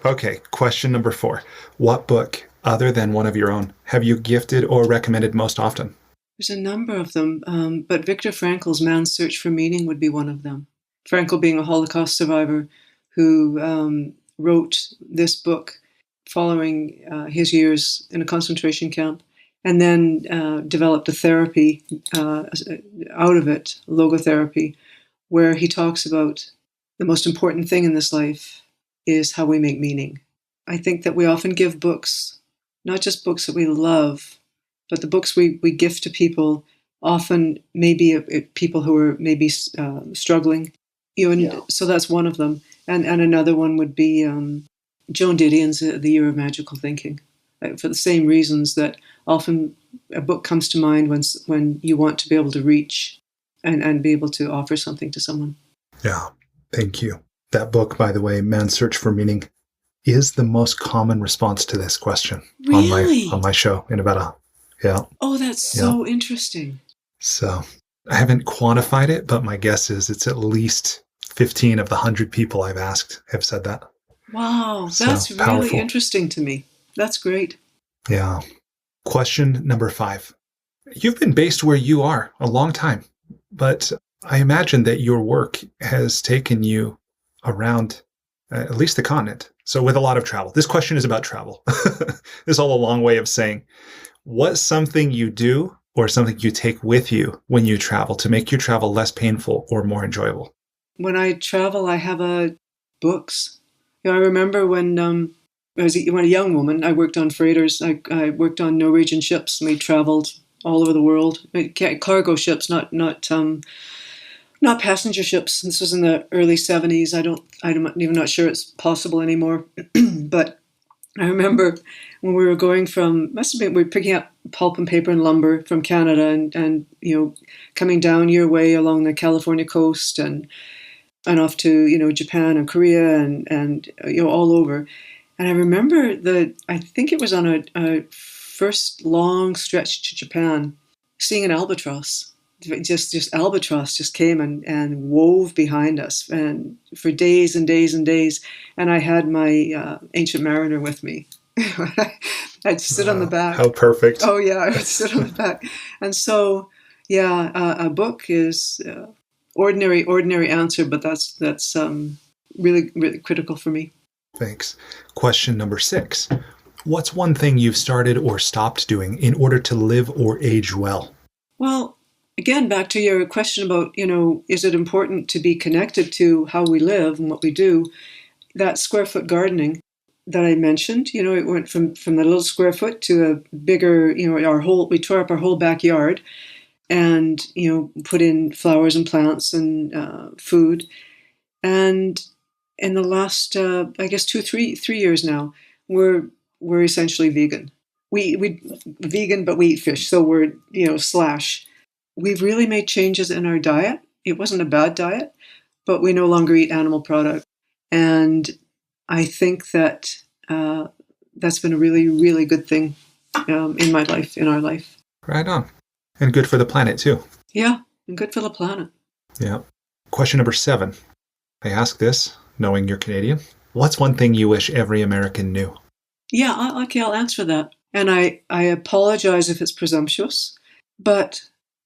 Okay, question number 4. What book, other than one of your own, have you gifted or recommended most often? There's a number of them, but Viktor Frankl's Man's Search for Meaning would be one of them. Frankl being a Holocaust survivor who wrote this book following his years in a concentration camp, and then developed a therapy out of it, logotherapy, where he talks about the most important thing in this life is how we make meaning. I think that we often give books, not just books that we love, but the books we gift to people, often maybe people who are maybe struggling. So that's one of them. And another one would be Joan Didion's The Year of Magical Thinking, for the same reasons that often a book comes to mind when you want to be able to reach and be able to offer something to someone. Yeah, thank you. That book, by the way, Man's Search for Meaning, is the most common response to this question on my show in about Oh, that's so interesting. So I haven't quantified it, but my guess is it's at least 15 of the 100 people I've asked have said that. Wow, that's really interesting to me. That's great. Yeah. Question number 5. You've been based where you are a long time, but I imagine that your work has taken you around at least the continent. So with a lot of travel. This question is about travel. This is all a long way of saying, what's something you do or something you take with you when you travel to make your travel less painful or more enjoyable? When I travel, I have books. I remember when I was a young woman, I worked on freighters. I worked on Norwegian ships, and we traveled all over the world. Cargo ships, not passenger ships. This was in the early 70s. I'm even not sure it's possible anymore. But I remember when we were going we were picking up pulp and paper and lumber from Canada and coming down your way along the California coast and off to, Japan and Korea and all over. And I remember I think it was on a first long stretch to Japan, seeing an albatross. Just albatross just came and wove behind us, and for days and days and days. And I had my Ancient Mariner with me. I'd sit on the back. How perfect! Oh yeah, I would sit on the back. And so a book is ordinary answer, but that's really really critical for me. Thanks. Question number 6. What's one thing you've started or stopped doing in order to live or age well? Well, again, back to your question about, is it important to be connected to how we live and what we do? That square foot gardening that I mentioned, it went from the little square foot to a bigger, we tore up our whole backyard and, put in flowers and plants and food. And in the last, I guess 3 years now, we're essentially vegan. We vegan, but we eat fish. So we're, slash. We've really made changes in our diet. It wasn't a bad diet, but we no longer eat animal product. And I think that that's been a really, really good thing in my life, in our life. Right on. And good for the planet, too. Yeah, and good for the planet. Yeah. Question number 7. I ask this, knowing you're Canadian. What's one thing you wish every American knew? Yeah, okay, I'll answer that. And I apologize if it's presumptuous, but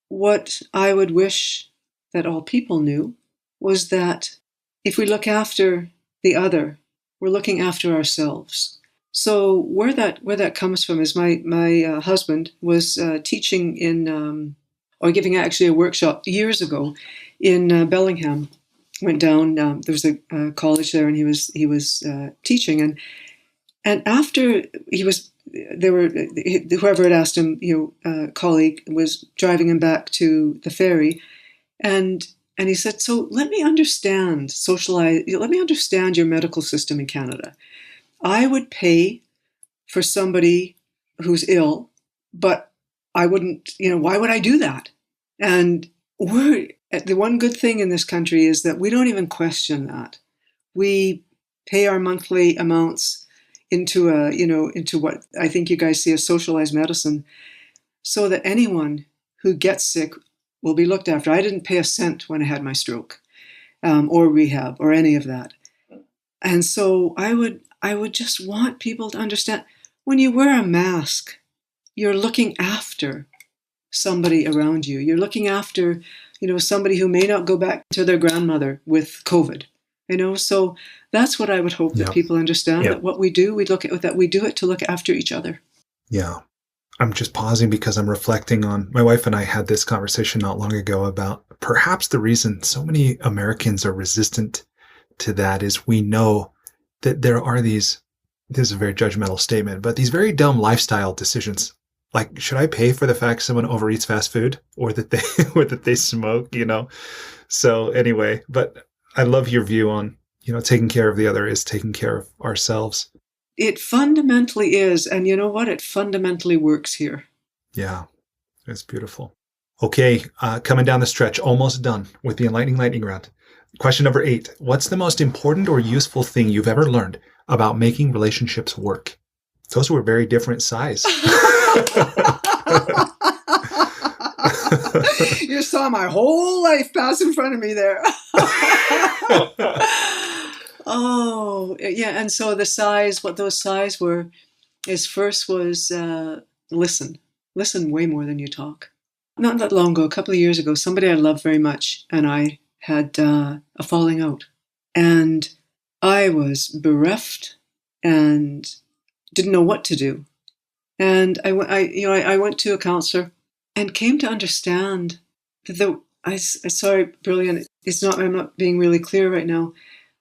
what I would wish that all people knew was that if we look after the other, we're looking after ourselves. So where that comes from is my husband was teaching or giving actually a workshop years ago in Bellingham. Went down. There was a college there, and he was teaching, and after whoever had asked him, colleague was driving him back to the ferry, and And he said, so let me understand your medical system in Canada. I would pay for somebody who's ill, but I wouldn't, why would I do that? And the one good thing in this country is that we don't even question that. We pay our monthly amounts into into what I think you guys see as socialized medicine, so that anyone who gets sick will be looked after. I didn't pay a cent when I had my stroke, or rehab, or any of that. And so I would just want people to understand, when you wear a mask, you're looking after somebody around you. You're looking after, somebody who may not go back to their grandmother with COVID. So that's what I would hope that people understand, that what we do, we do it to look after each other. Yeah. I'm just pausing because I'm reflecting on, my wife and I had this conversation not long ago about perhaps the reason so many Americans are resistant to that is we know that there are this is a very judgmental statement, but these very dumb lifestyle decisions. Like, should I pay for the fact someone overeats fast food, or that they that they smoke, So anyway, but I love your view on, taking care of the other is taking care of ourselves. It fundamentally is. And you know what? It fundamentally works here. Yeah, it's beautiful. Okay, coming down the stretch, almost done with the Enlightening Lightning Round. Question number 8. What's the most important or useful thing you've ever learned about making relationships work? Those were very different size. You saw my whole life pass in front of me there. Oh, yeah. And so what those size were, is first was listen. Listen way more than you talk. Not that long ago, a couple of years ago, somebody I loved very much and I had a falling out. And I was bereft and didn't know what to do. And I went to a counselor and came to understand that sorry, brilliant. I'm not being really clear right now,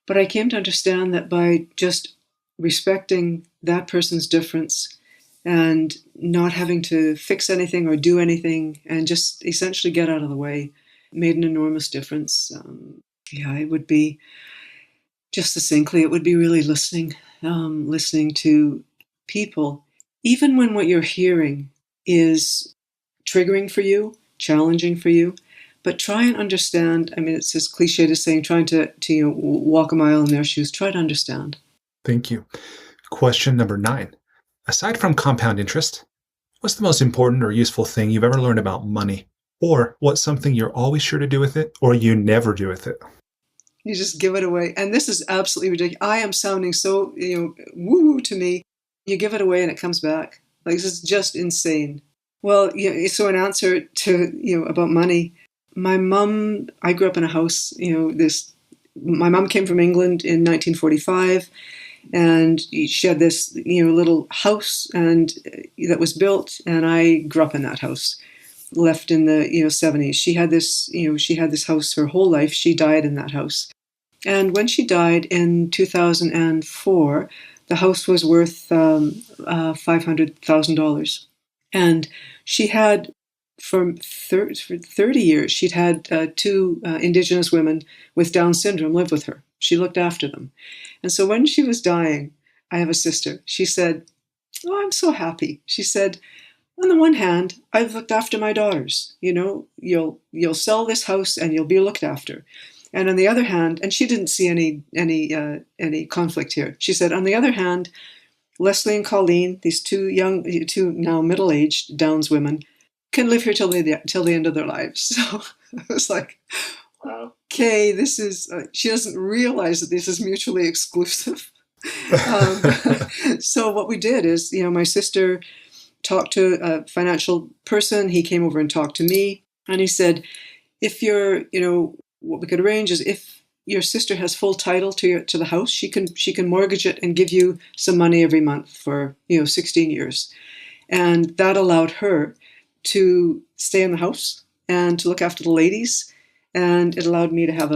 but I came to understand that by just respecting that person's difference and not having to fix anything or do anything and just essentially get out of the way made an enormous difference. It would be, just succinctly, it would be really listening to people, even when what you're hearing is triggering for you, challenging for you, but try and understand. I mean, it's as cliche to saying, trying to walk a mile in their shoes. Try to understand. Thank you. Question number 9. Aside from compound interest, what's the most important or useful thing you've ever learned about money? Or what's something you're always sure to do with it, or you never do with it? You just give it away. And this is absolutely ridiculous. I am sounding so, woo-woo to me. You give it away and it comes back. Like, this is just insane. Well, so an answer to, about money. My mom, I grew up in a house, my mom came from England in 1945, and she had this, little house and that was built, and I grew up in that house, left in the, 70s. She had this house her whole life. She died in that house. And when she died in 2004, the house was worth $500,000. And she had, for 30 years, she'd had 2 indigenous women with Down syndrome live with her. She looked after them. And so when she was dying, I have a sister, she said, "Oh, I'm so happy." She said, "On the one hand, I've looked after my daughters. You'll sell this house and you'll be looked after. And on the other hand," and she didn't see any conflict here. She said, "On the other hand, Leslie and Colleen, these 2 now middle-aged Downs women, can live here till the end of their lives." So I was like, okay, this is, she doesn't realize that this is mutually exclusive. So what we did is, my sister talked to a financial person. He came over and talked to me, and he said, if you're, what we could arrange is, if your sister has full title to the house, she can mortgage it and give you some money every month for 16 years, and that allowed her to stay in the house and to look after the ladies, and it allowed me to have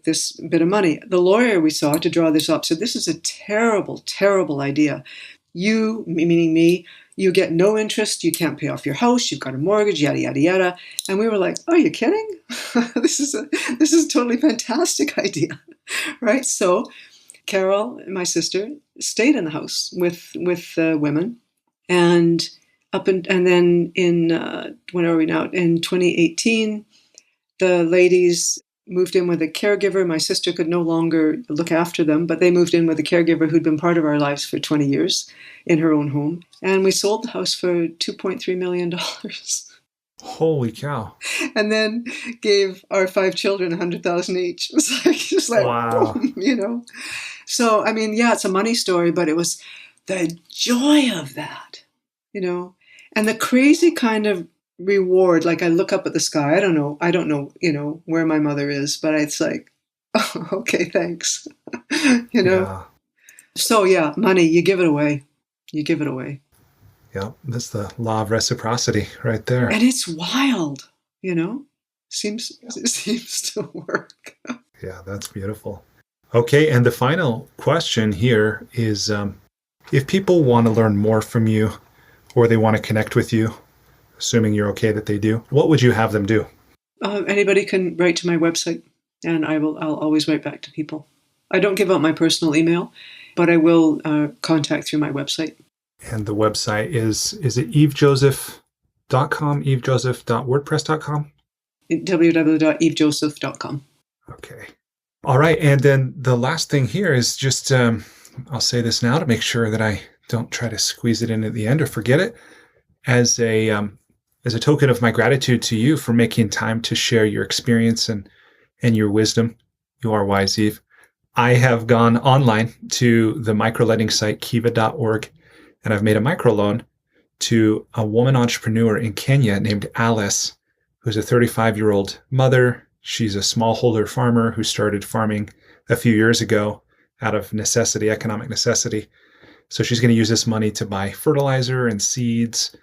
this bit of money. The lawyer we saw to draw this up said, "This is a terrible, terrible idea. You," meaning me, You get no interest. You can't pay off your house. You've got a mortgage, yada, yada, yada. And we were like, are you kidding? This is a totally fantastic idea, right? So Carol, my sister, stayed in the house with women. And and then in, when are we now? In 2018, the ladies moved in with a caregiver. My sister could no longer look after them, but they moved in with a caregiver who'd been part of our lives for 20 years in her own home. And we sold the house for $2.3 million. Holy cow. And then gave our 5 children $100,000 each. It was just like, wow. Boom, So, I mean, yeah, it's a money story, but it was the joy of that, and the crazy kind of reward. Like I look up at the sky. I don't know, where my mother is, but it's like, oh, okay, thanks. Yeah. So yeah, money, you give it away. Yeah. That's the law of reciprocity right there. And it's wild, seems to work. Yeah, that's beautiful. Okay. And the final question here is, if people want to learn more from you or they want to connect with you, assuming you're okay that they do, what would you have them do? Anybody can write to my website, and I'll always write back to people. I don't give out my personal email, but I will contact through my website. And the website is it evejoseph.com, evejoseph.wordpress.com? www.evejoseph.com. Okay. All right. And then the last thing here is just, I'll say this now to make sure that I don't try to squeeze it in at the end or forget it. As a token of my gratitude to you for making time to share your experience and your wisdom, you are wise, Eve. I have gone online to the microlending site kiva.org, and I've made a microloan to a woman entrepreneur in Kenya named Alice, who's a 35-year-old mother. She's a smallholder farmer who started farming a few years ago out of necessity, economic necessity. So she's going to use this money to buy fertilizer and seeds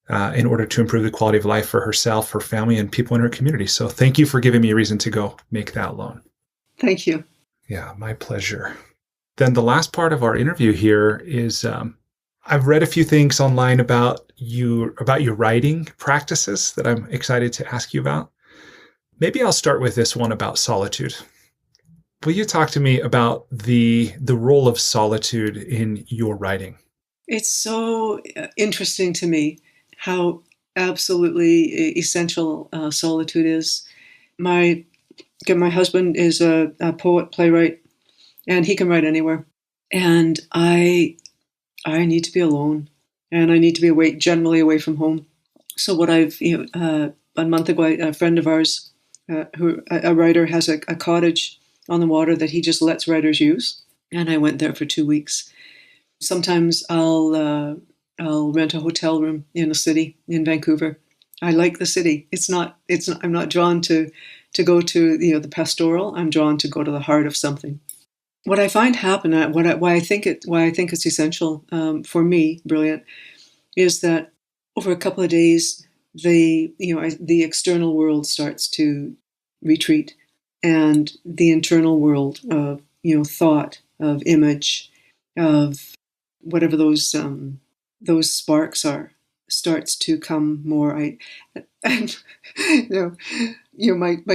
in order to improve the quality of life for herself, her family, and people in her community. So thank you for giving me a reason to go make that loan. Thank you. Yeah, my pleasure. Then the last part of our interview here is I've read a few things online about your writing practices that I'm excited to ask you about. Maybe I'll start with this one about solitude. Will you talk to me about the role of solitude in your writing? It's so interesting to me how absolutely essential solitude is. My husband is a poet, playwright, and he can write anywhere. And I need to be alone, and I need to be generally away from home. So what a month ago, a friend of ours, a writer, has a cottage on the water that he just lets writers use. And I went there for 2 weeks. Sometimes I'll rent a hotel room in a city in Vancouver. I like the city. I'm not drawn to go to the pastoral. I'm drawn to go to the heart of something. What I find happen, why I think it's essential for me, brilliant, is that over a couple of days, the external world starts to retreat, and the internal world of thought, of image, of whatever those sparks are, starts to come more. My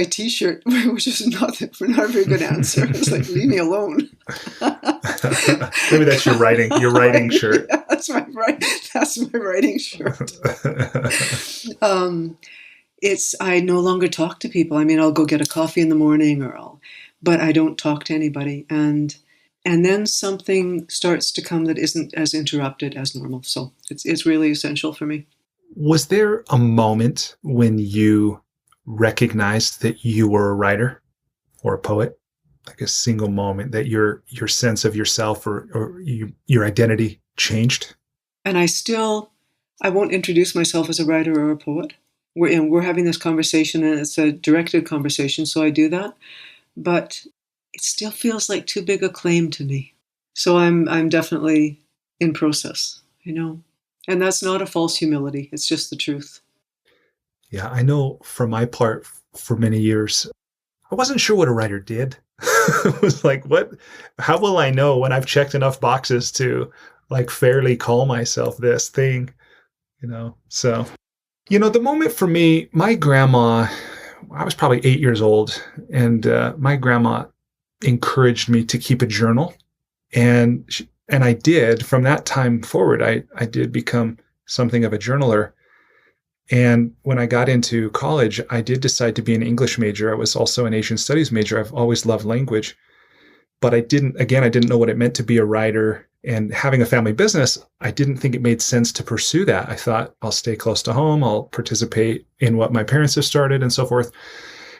T-shirt, which is not a very good answer. It's like, leave me alone. Maybe that's your writing shirt. Yeah, that's my writing shirt. I no longer talk to people. I mean, I'll go get a coffee in the morning, but I don't talk to anybody. And then something starts to come that isn't as interrupted as normal. So it's really essential for me. Was there a moment when you recognized that you were a writer or a poet? Like a single moment that your sense of yourself or your identity changed? And I won't introduce myself as a writer or a poet. We're having this conversation, and it's a directed conversation, so I do that. But it still feels like too big a claim to me. So I'm definitely in process, And that's not a false humility. It's just the truth. Yeah, I know for my part, for many years, I wasn't sure what a writer did. It was like, how will I know when I've checked enough boxes to fairly call myself this thing? So, the moment for me, my grandma, I was probably 8 years old, and my grandma encouraged me to keep a journal. And I did. From that time forward, I did become something of a journaler. And when I got into college, I did decide to be an English major. I was also an Asian studies major. I've always loved language, but I didn't know what it meant to be a writer. And having a family business, I didn't think it made sense to pursue that. I thought I'll stay close to home. I'll participate in what my parents have started and so forth.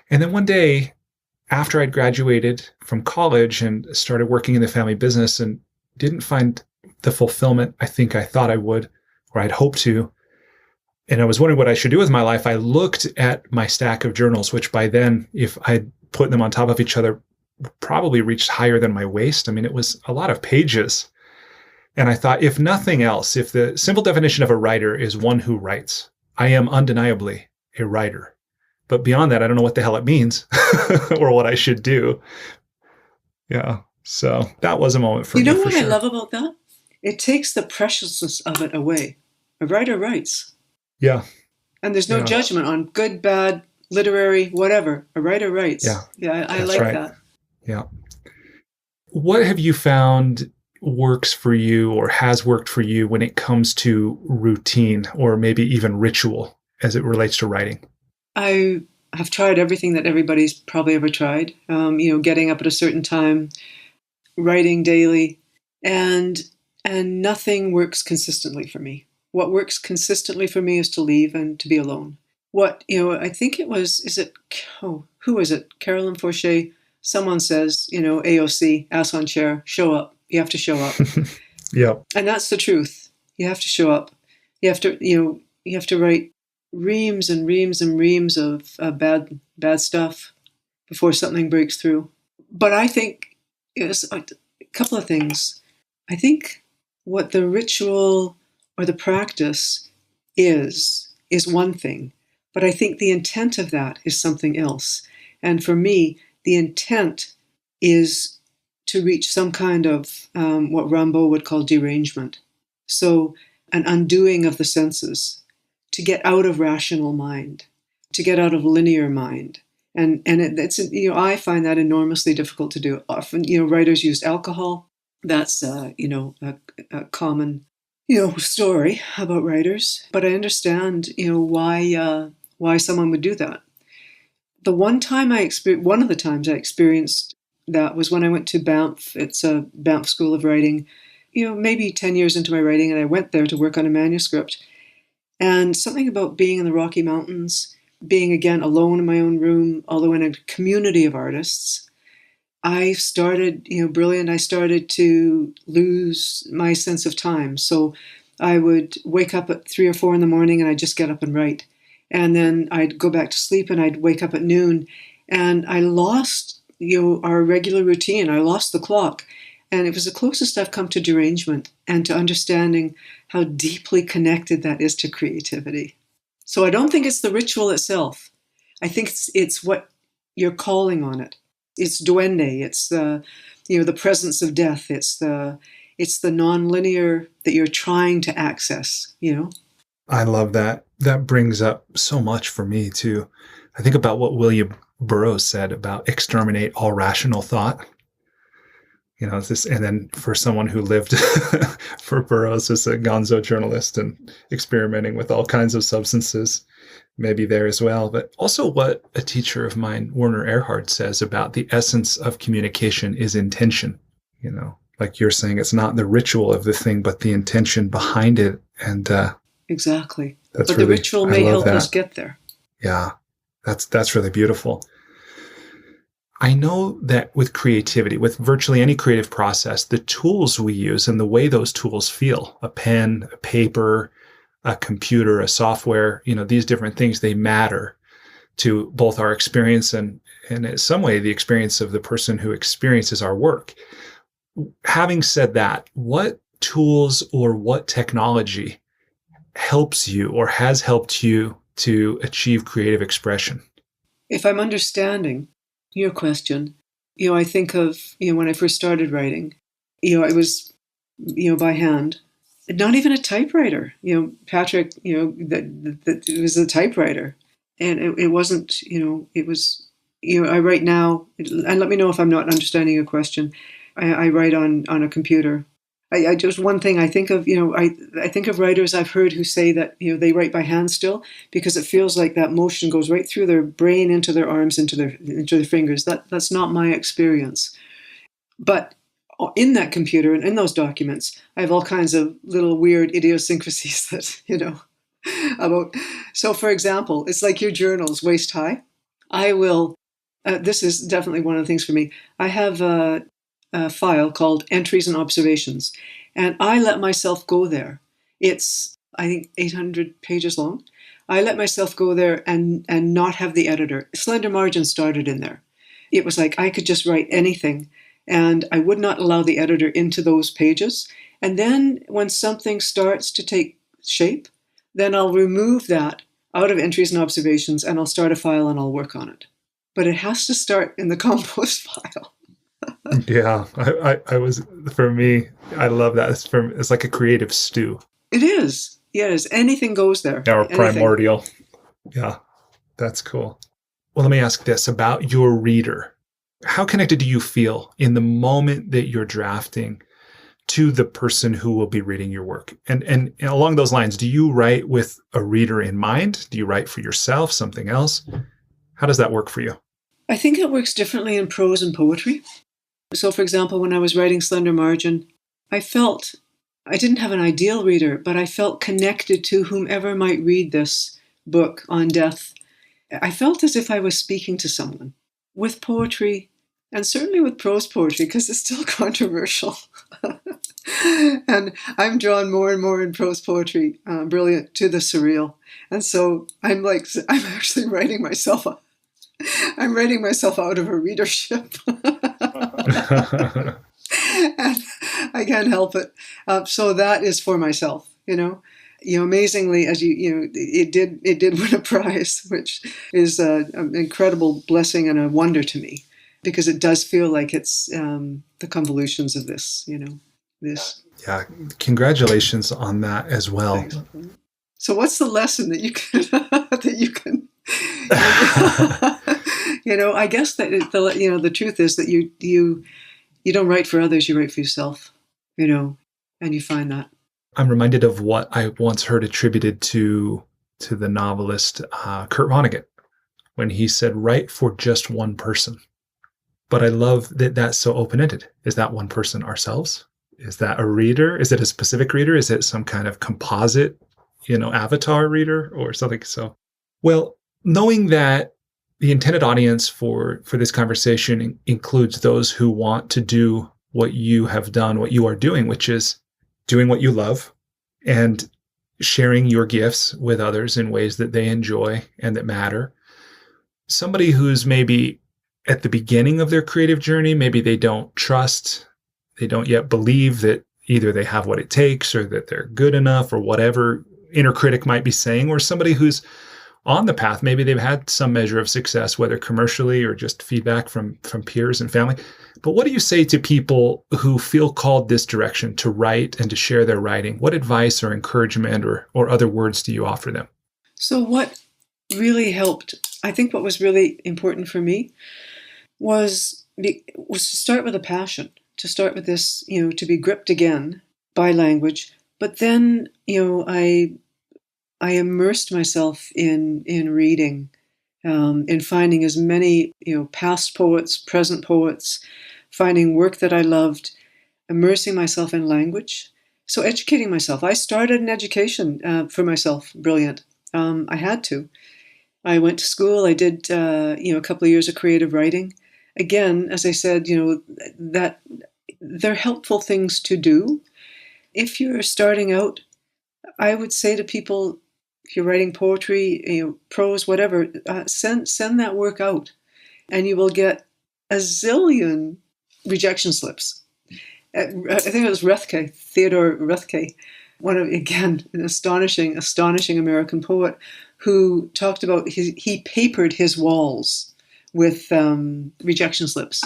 And then one day, after I'd graduated from college and started working in the family business and didn't find the fulfillment I think I thought I would, or I'd hoped to, and I was wondering what I should do with my life, I looked at my stack of journals, which by then, if I'd put them on top of each other, probably reached higher than my waist. I mean, it was a lot of pages. And I thought, if nothing else, if the simple definition of a writer is one who writes, I am undeniably a writer. But beyond that, I don't know what the hell it means or what I should do. Yeah. So that was a moment for me. You know for what sure. I love about that? It takes the preciousness of it away. A writer writes. Yeah. And there's no judgment on good, bad, literary, whatever. A writer writes. Yeah, I like that. Yeah. What have you found works for you or has worked for you when it comes to routine or maybe even ritual as it relates to writing? I have tried everything that everybody's probably ever tried. Getting up at a certain time, writing daily, and nothing works consistently for me. What works consistently for me is to leave and to be alone. I think it was, who is it? Carolyn Forche. Someone says, AOC, ass on chair, show up. You have to show up. Yeah. And that's the truth. You have to show up. You have to write reams and reams and reams of bad stuff before something breaks through. But I think it's a couple of things. I think what the ritual or the practice is one thing, but I think the intent of that is something else. And for me, the intent is to reach some kind of what Rimbaud would call derangement. So an undoing of the senses, to get out of rational mind, to get out of linear mind. And it's I find that enormously difficult to do. Often, writers use alcohol. That's, a common, story about writers. But I understand, why someone would do that. One of the times I experienced that was when I went to Banff. It's a Banff School of Writing, maybe 10 years into my writing, and I went there to work on a manuscript. And something about being in the Rocky Mountains, being again alone in my own room, although in a community of artists, I started, brilliant, I started to lose my sense of time. So I would wake up at 3 or 4 in the morning and I'd just get up and write. And then I'd go back to sleep and I'd wake up at noon. And I lost, our regular routine. I lost the clock. And it was the closest I've come to derangement and to understanding how deeply connected that is to creativity. So I don't think it's the ritual itself. I think it's what you're calling on it. It's duende. It's the presence of death. It's the nonlinear that you're trying to access. I love that. That brings up so much for me too. I think about what William Burroughs said about exterminate all rational thought. And then for someone who lived for Burroughs as a gonzo journalist and experimenting with all kinds of substances, maybe there as well. But also what a teacher of mine, Werner Erhard, says about the essence of communication is intention. Like you're saying, it's not the ritual of the thing, but the intention behind it. And exactly. But the ritual may help us get there. Yeah, that's really beautiful. I know that with creativity, with virtually any creative process, the tools we use and the way those tools feel, a pen, a paper, a computer, a software, these different things, they matter to both our experience and in some way the experience of the person who experiences our work. Having said that, what tools or what technology helps you or has helped you to achieve creative expression? If I'm understanding your question, I think of, when I first started writing, it was, by hand. not even a typewriter. Patrick, that it was a typewriter, and it wasn't. It was. I write now, and let me know if I'm not understanding your question. I write on a computer. I just one thing I think of. I think of writers I've heard who say that they write by hand still because it feels like that motion goes right through their brain into their arms into their fingers. That's not my experience, but in that computer and in those documents, I have all kinds of little weird idiosyncrasies that, about. So, for example, it's like your journals, waist high. I will, this is definitely one of the things for me. I have a file called Entries and Observations, and I let myself go there. It's, I think, 800 pages long. I let myself go there and not have the editor. Slender Margin started in there. It was like I could just write anything, and I would not allow the editor into those pages. And then when something starts to take shape, then I'll remove that out of Entries and Observations, and I'll start a file and I'll work on it. But it has to start in the compost file. Yeah, I was, for me, I love that. It's like a creative stew. It is. Yes, anything goes there. Or anything. Primordial. Yeah, that's cool. Well, let me ask this about your reader. How connected do you feel in the moment that you're drafting to the person who will be reading your work? And along those lines, do you write with a reader in mind? Do you write for yourself, something else? How does that work for you? I think it works differently in prose and poetry. So, for example, when I was writing Slender Margin, I felt I didn't have an ideal reader, but I felt connected to whomever might read this book on death. I felt as if I was speaking to someone. With poetry, and certainly with prose poetry, because it's still controversial. And I'm drawn more and more in prose poetry, brilliant, to the surreal. And so I'm actually writing myself up. I'm writing myself out of a readership. And I can't help it. So that is for myself, amazingly, as it did win a prize, which is an incredible blessing and a wonder to me, because it does feel like it's the convolutions of this, this. Yeah, congratulations on that as well. Thanks. So, what's the lesson that you can I guess that the truth is that you don't write for others, you write for yourself, and you find that. I'm reminded of what I once heard attributed to the novelist Kurt Vonnegut, when he said, write for just one person. But I love that that's so open-ended. Is that one person ourselves? Is that a reader? Is it a specific reader? Is it some kind of composite, avatar reader or something? So, well, knowing that the intended audience for this conversation includes those who want to do what you have done, what you are doing, which is doing what you love and sharing your gifts with others in ways that they enjoy and that matter. Somebody who's maybe at the beginning of their creative journey, maybe they don't trust, they don't yet believe that either they have what it takes or that they're good enough or whatever inner critic might be saying, or somebody who's on the path, maybe they've had some measure of success, whether commercially or just feedback from peers and family. But what do you say to people who feel called this direction to write and to share their writing? What advice or encouragement or other words do you offer them? So what really helped, I think what was really important for me was to start with a passion, to start with this, to be gripped again by language. But then, I immersed myself in reading, in finding as many, past poets, present poets, finding work that I loved, immersing myself in language. So educating myself. I started an education for myself, brilliant. I had to. I went to school. I did, a couple of years of creative writing. Again, as I said, that they're helpful things to do. If you're starting out, I would say to people, if you're writing poetry, prose, whatever, send that work out, and you will get a zillion rejection slips. I think it was Theodore Roethke, an astonishing American poet, who talked about he papered his walls with rejection slips.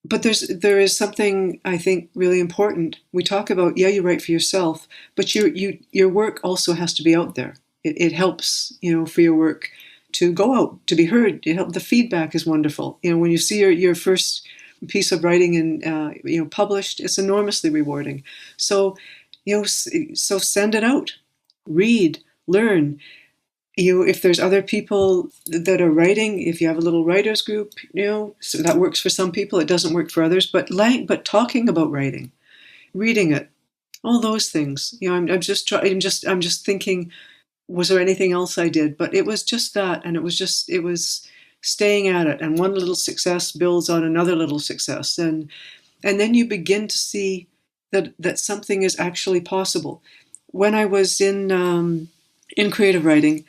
But there is something I think really important. We talk about, yeah, you write for yourself, but your work also has to be out there. It helps, for your work to go out, to be heard. The feedback is wonderful. When you see your first piece of writing and published, it's enormously rewarding. So so send it out, read, learn. If there's other people that are writing, if you have a little writers group, so that works for some people, it doesn't work for others. But talking about writing, reading it, all those things. I'm just thinking, was there anything else I did? But it was just that, and it was staying at it, and one little success builds on another little success, and then you begin to see that something is actually possible. When I was in creative writing,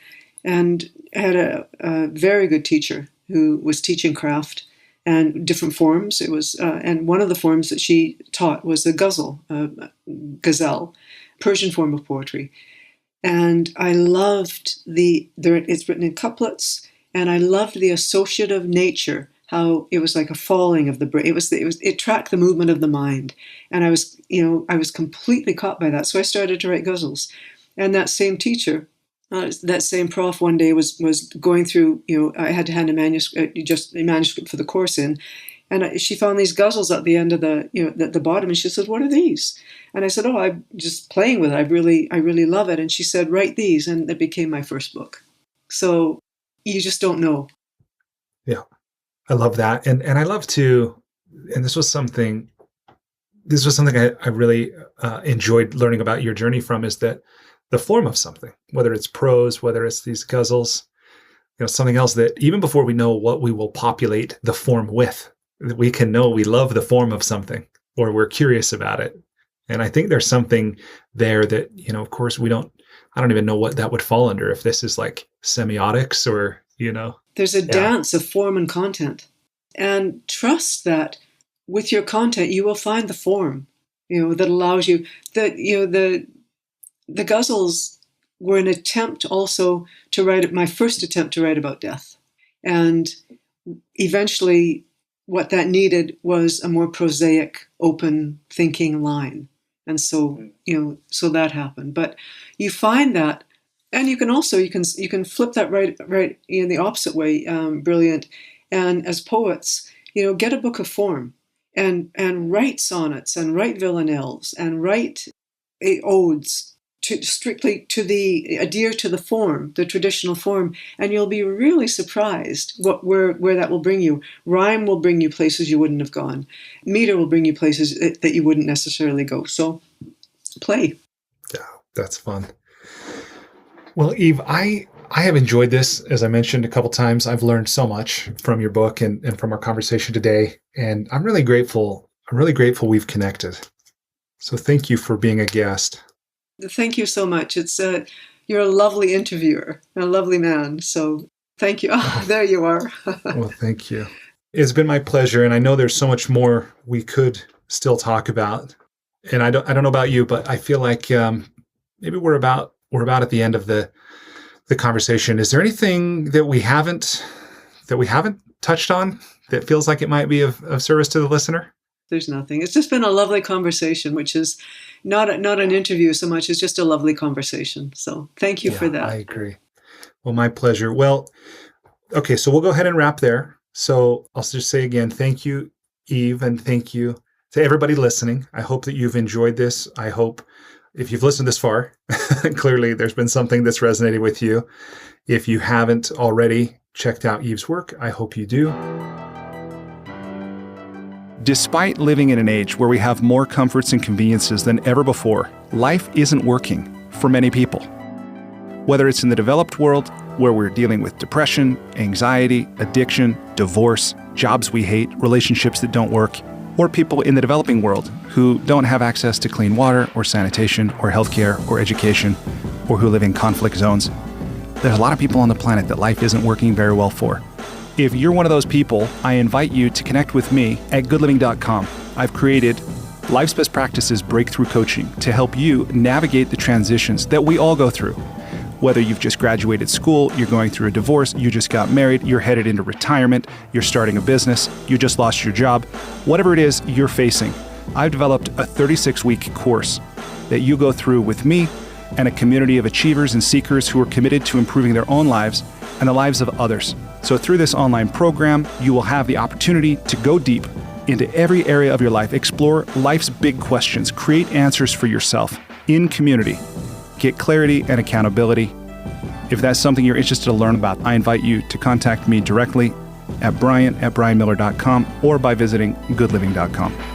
and had a very good teacher who was teaching craft and different forms. It was, and one of the forms that she taught was the ghazal, Persian form of poetry. And I loved it's written in couplets, and I loved the associative nature, how it was like a falling of the brain. It tracked the movement of the mind. And I was completely caught by that. So I started to write ghazals. And that same teacher, that same prof one day was going through, I had to hand a manuscript for the course in, and she found these ghazals at the end of the bottom, and she said, "What are these?" And I said, "Oh, I'm just playing with it. I really love it." And she said, "Write these," and it became my first book. So you just don't know. Yeah, I love that, and I love to, and this was something I really enjoyed learning about your journey from, is that the form of something, whether it's prose, whether it's these ghazals, something else, that even before we know what we will populate the form with, we can know we love the form of something, or we're curious about it. And I think there's something there that, of course, I don't even know what that would fall under, if this is like semiotics or, There's a dance of form and content. And trust that with your content, you will find the form, that allows you, that, the ghazals were an attempt also to write, my first attempt to write about death. And eventually what that needed was a more prosaic, open thinking line. And so, so that happened. But you find that, and you can also, you can flip that right in the opposite way, brilliant. And as poets, get a book of form and write sonnets and write villanelles and write odes, strictly adhere to the form, the traditional form, and you'll be really surprised where that will bring you. Rhyme will bring you places you wouldn't have gone. Meter will bring you places that you wouldn't necessarily go. So play. Yeah, that's fun. Well, Eve, I have enjoyed this. As I mentioned a couple times, I've learned so much from your book and from our conversation today, and I'm really grateful. We've connected. So thank you for being a guest. Thank you so much. You're a lovely interviewer, a lovely man. So thank you. Oh, there you are. Well, thank you. It's been my pleasure. And I know there's so much more we could still talk about. And I don't know about you, but I feel like maybe we're about at the end of the conversation. Is there anything that we haven't touched on that feels like it might be of service to the listener? There's nothing. It's just been a lovely conversation, which is not an interview so much as just a lovely conversation. So thank you for that. I agree. Well, my pleasure. Well, okay, so we'll go ahead and wrap there. So I'll just say again, thank you, Eve, and thank you to everybody listening. I hope that you've enjoyed this. I hope if you've listened this far, clearly there's been something that's resonated with you. If you haven't already checked out Eve's work, I hope you do. Despite living in an age where we have more comforts and conveniences than ever before, life isn't working for many people. Whether it's in the developed world, where we're dealing with depression, anxiety, addiction, divorce, jobs we hate, relationships that don't work, or people in the developing world who don't have access to clean water or sanitation or healthcare or education, or who live in conflict zones, there's a lot of people on the planet that life isn't working very well for. If you're one of those people, I invite you to connect with me at goodliving.com. I've created Life's Best Practices Breakthrough Coaching to help you navigate the transitions that we all go through. Whether you've just graduated school, you're going through a divorce, you just got married, you're headed into retirement, you're starting a business, you just lost your job, whatever it is you're facing, I've developed a 36-week course that you go through with me and a community of achievers and seekers who are committed to improving their own lives and the lives of others. So through this online program, you will have the opportunity to go deep into every area of your life, explore life's big questions, create answers for yourself in community, get clarity and accountability. If that's something you're interested to learn about, I invite you to contact me directly at brian@brianmiller.com or by visiting goodliving.com.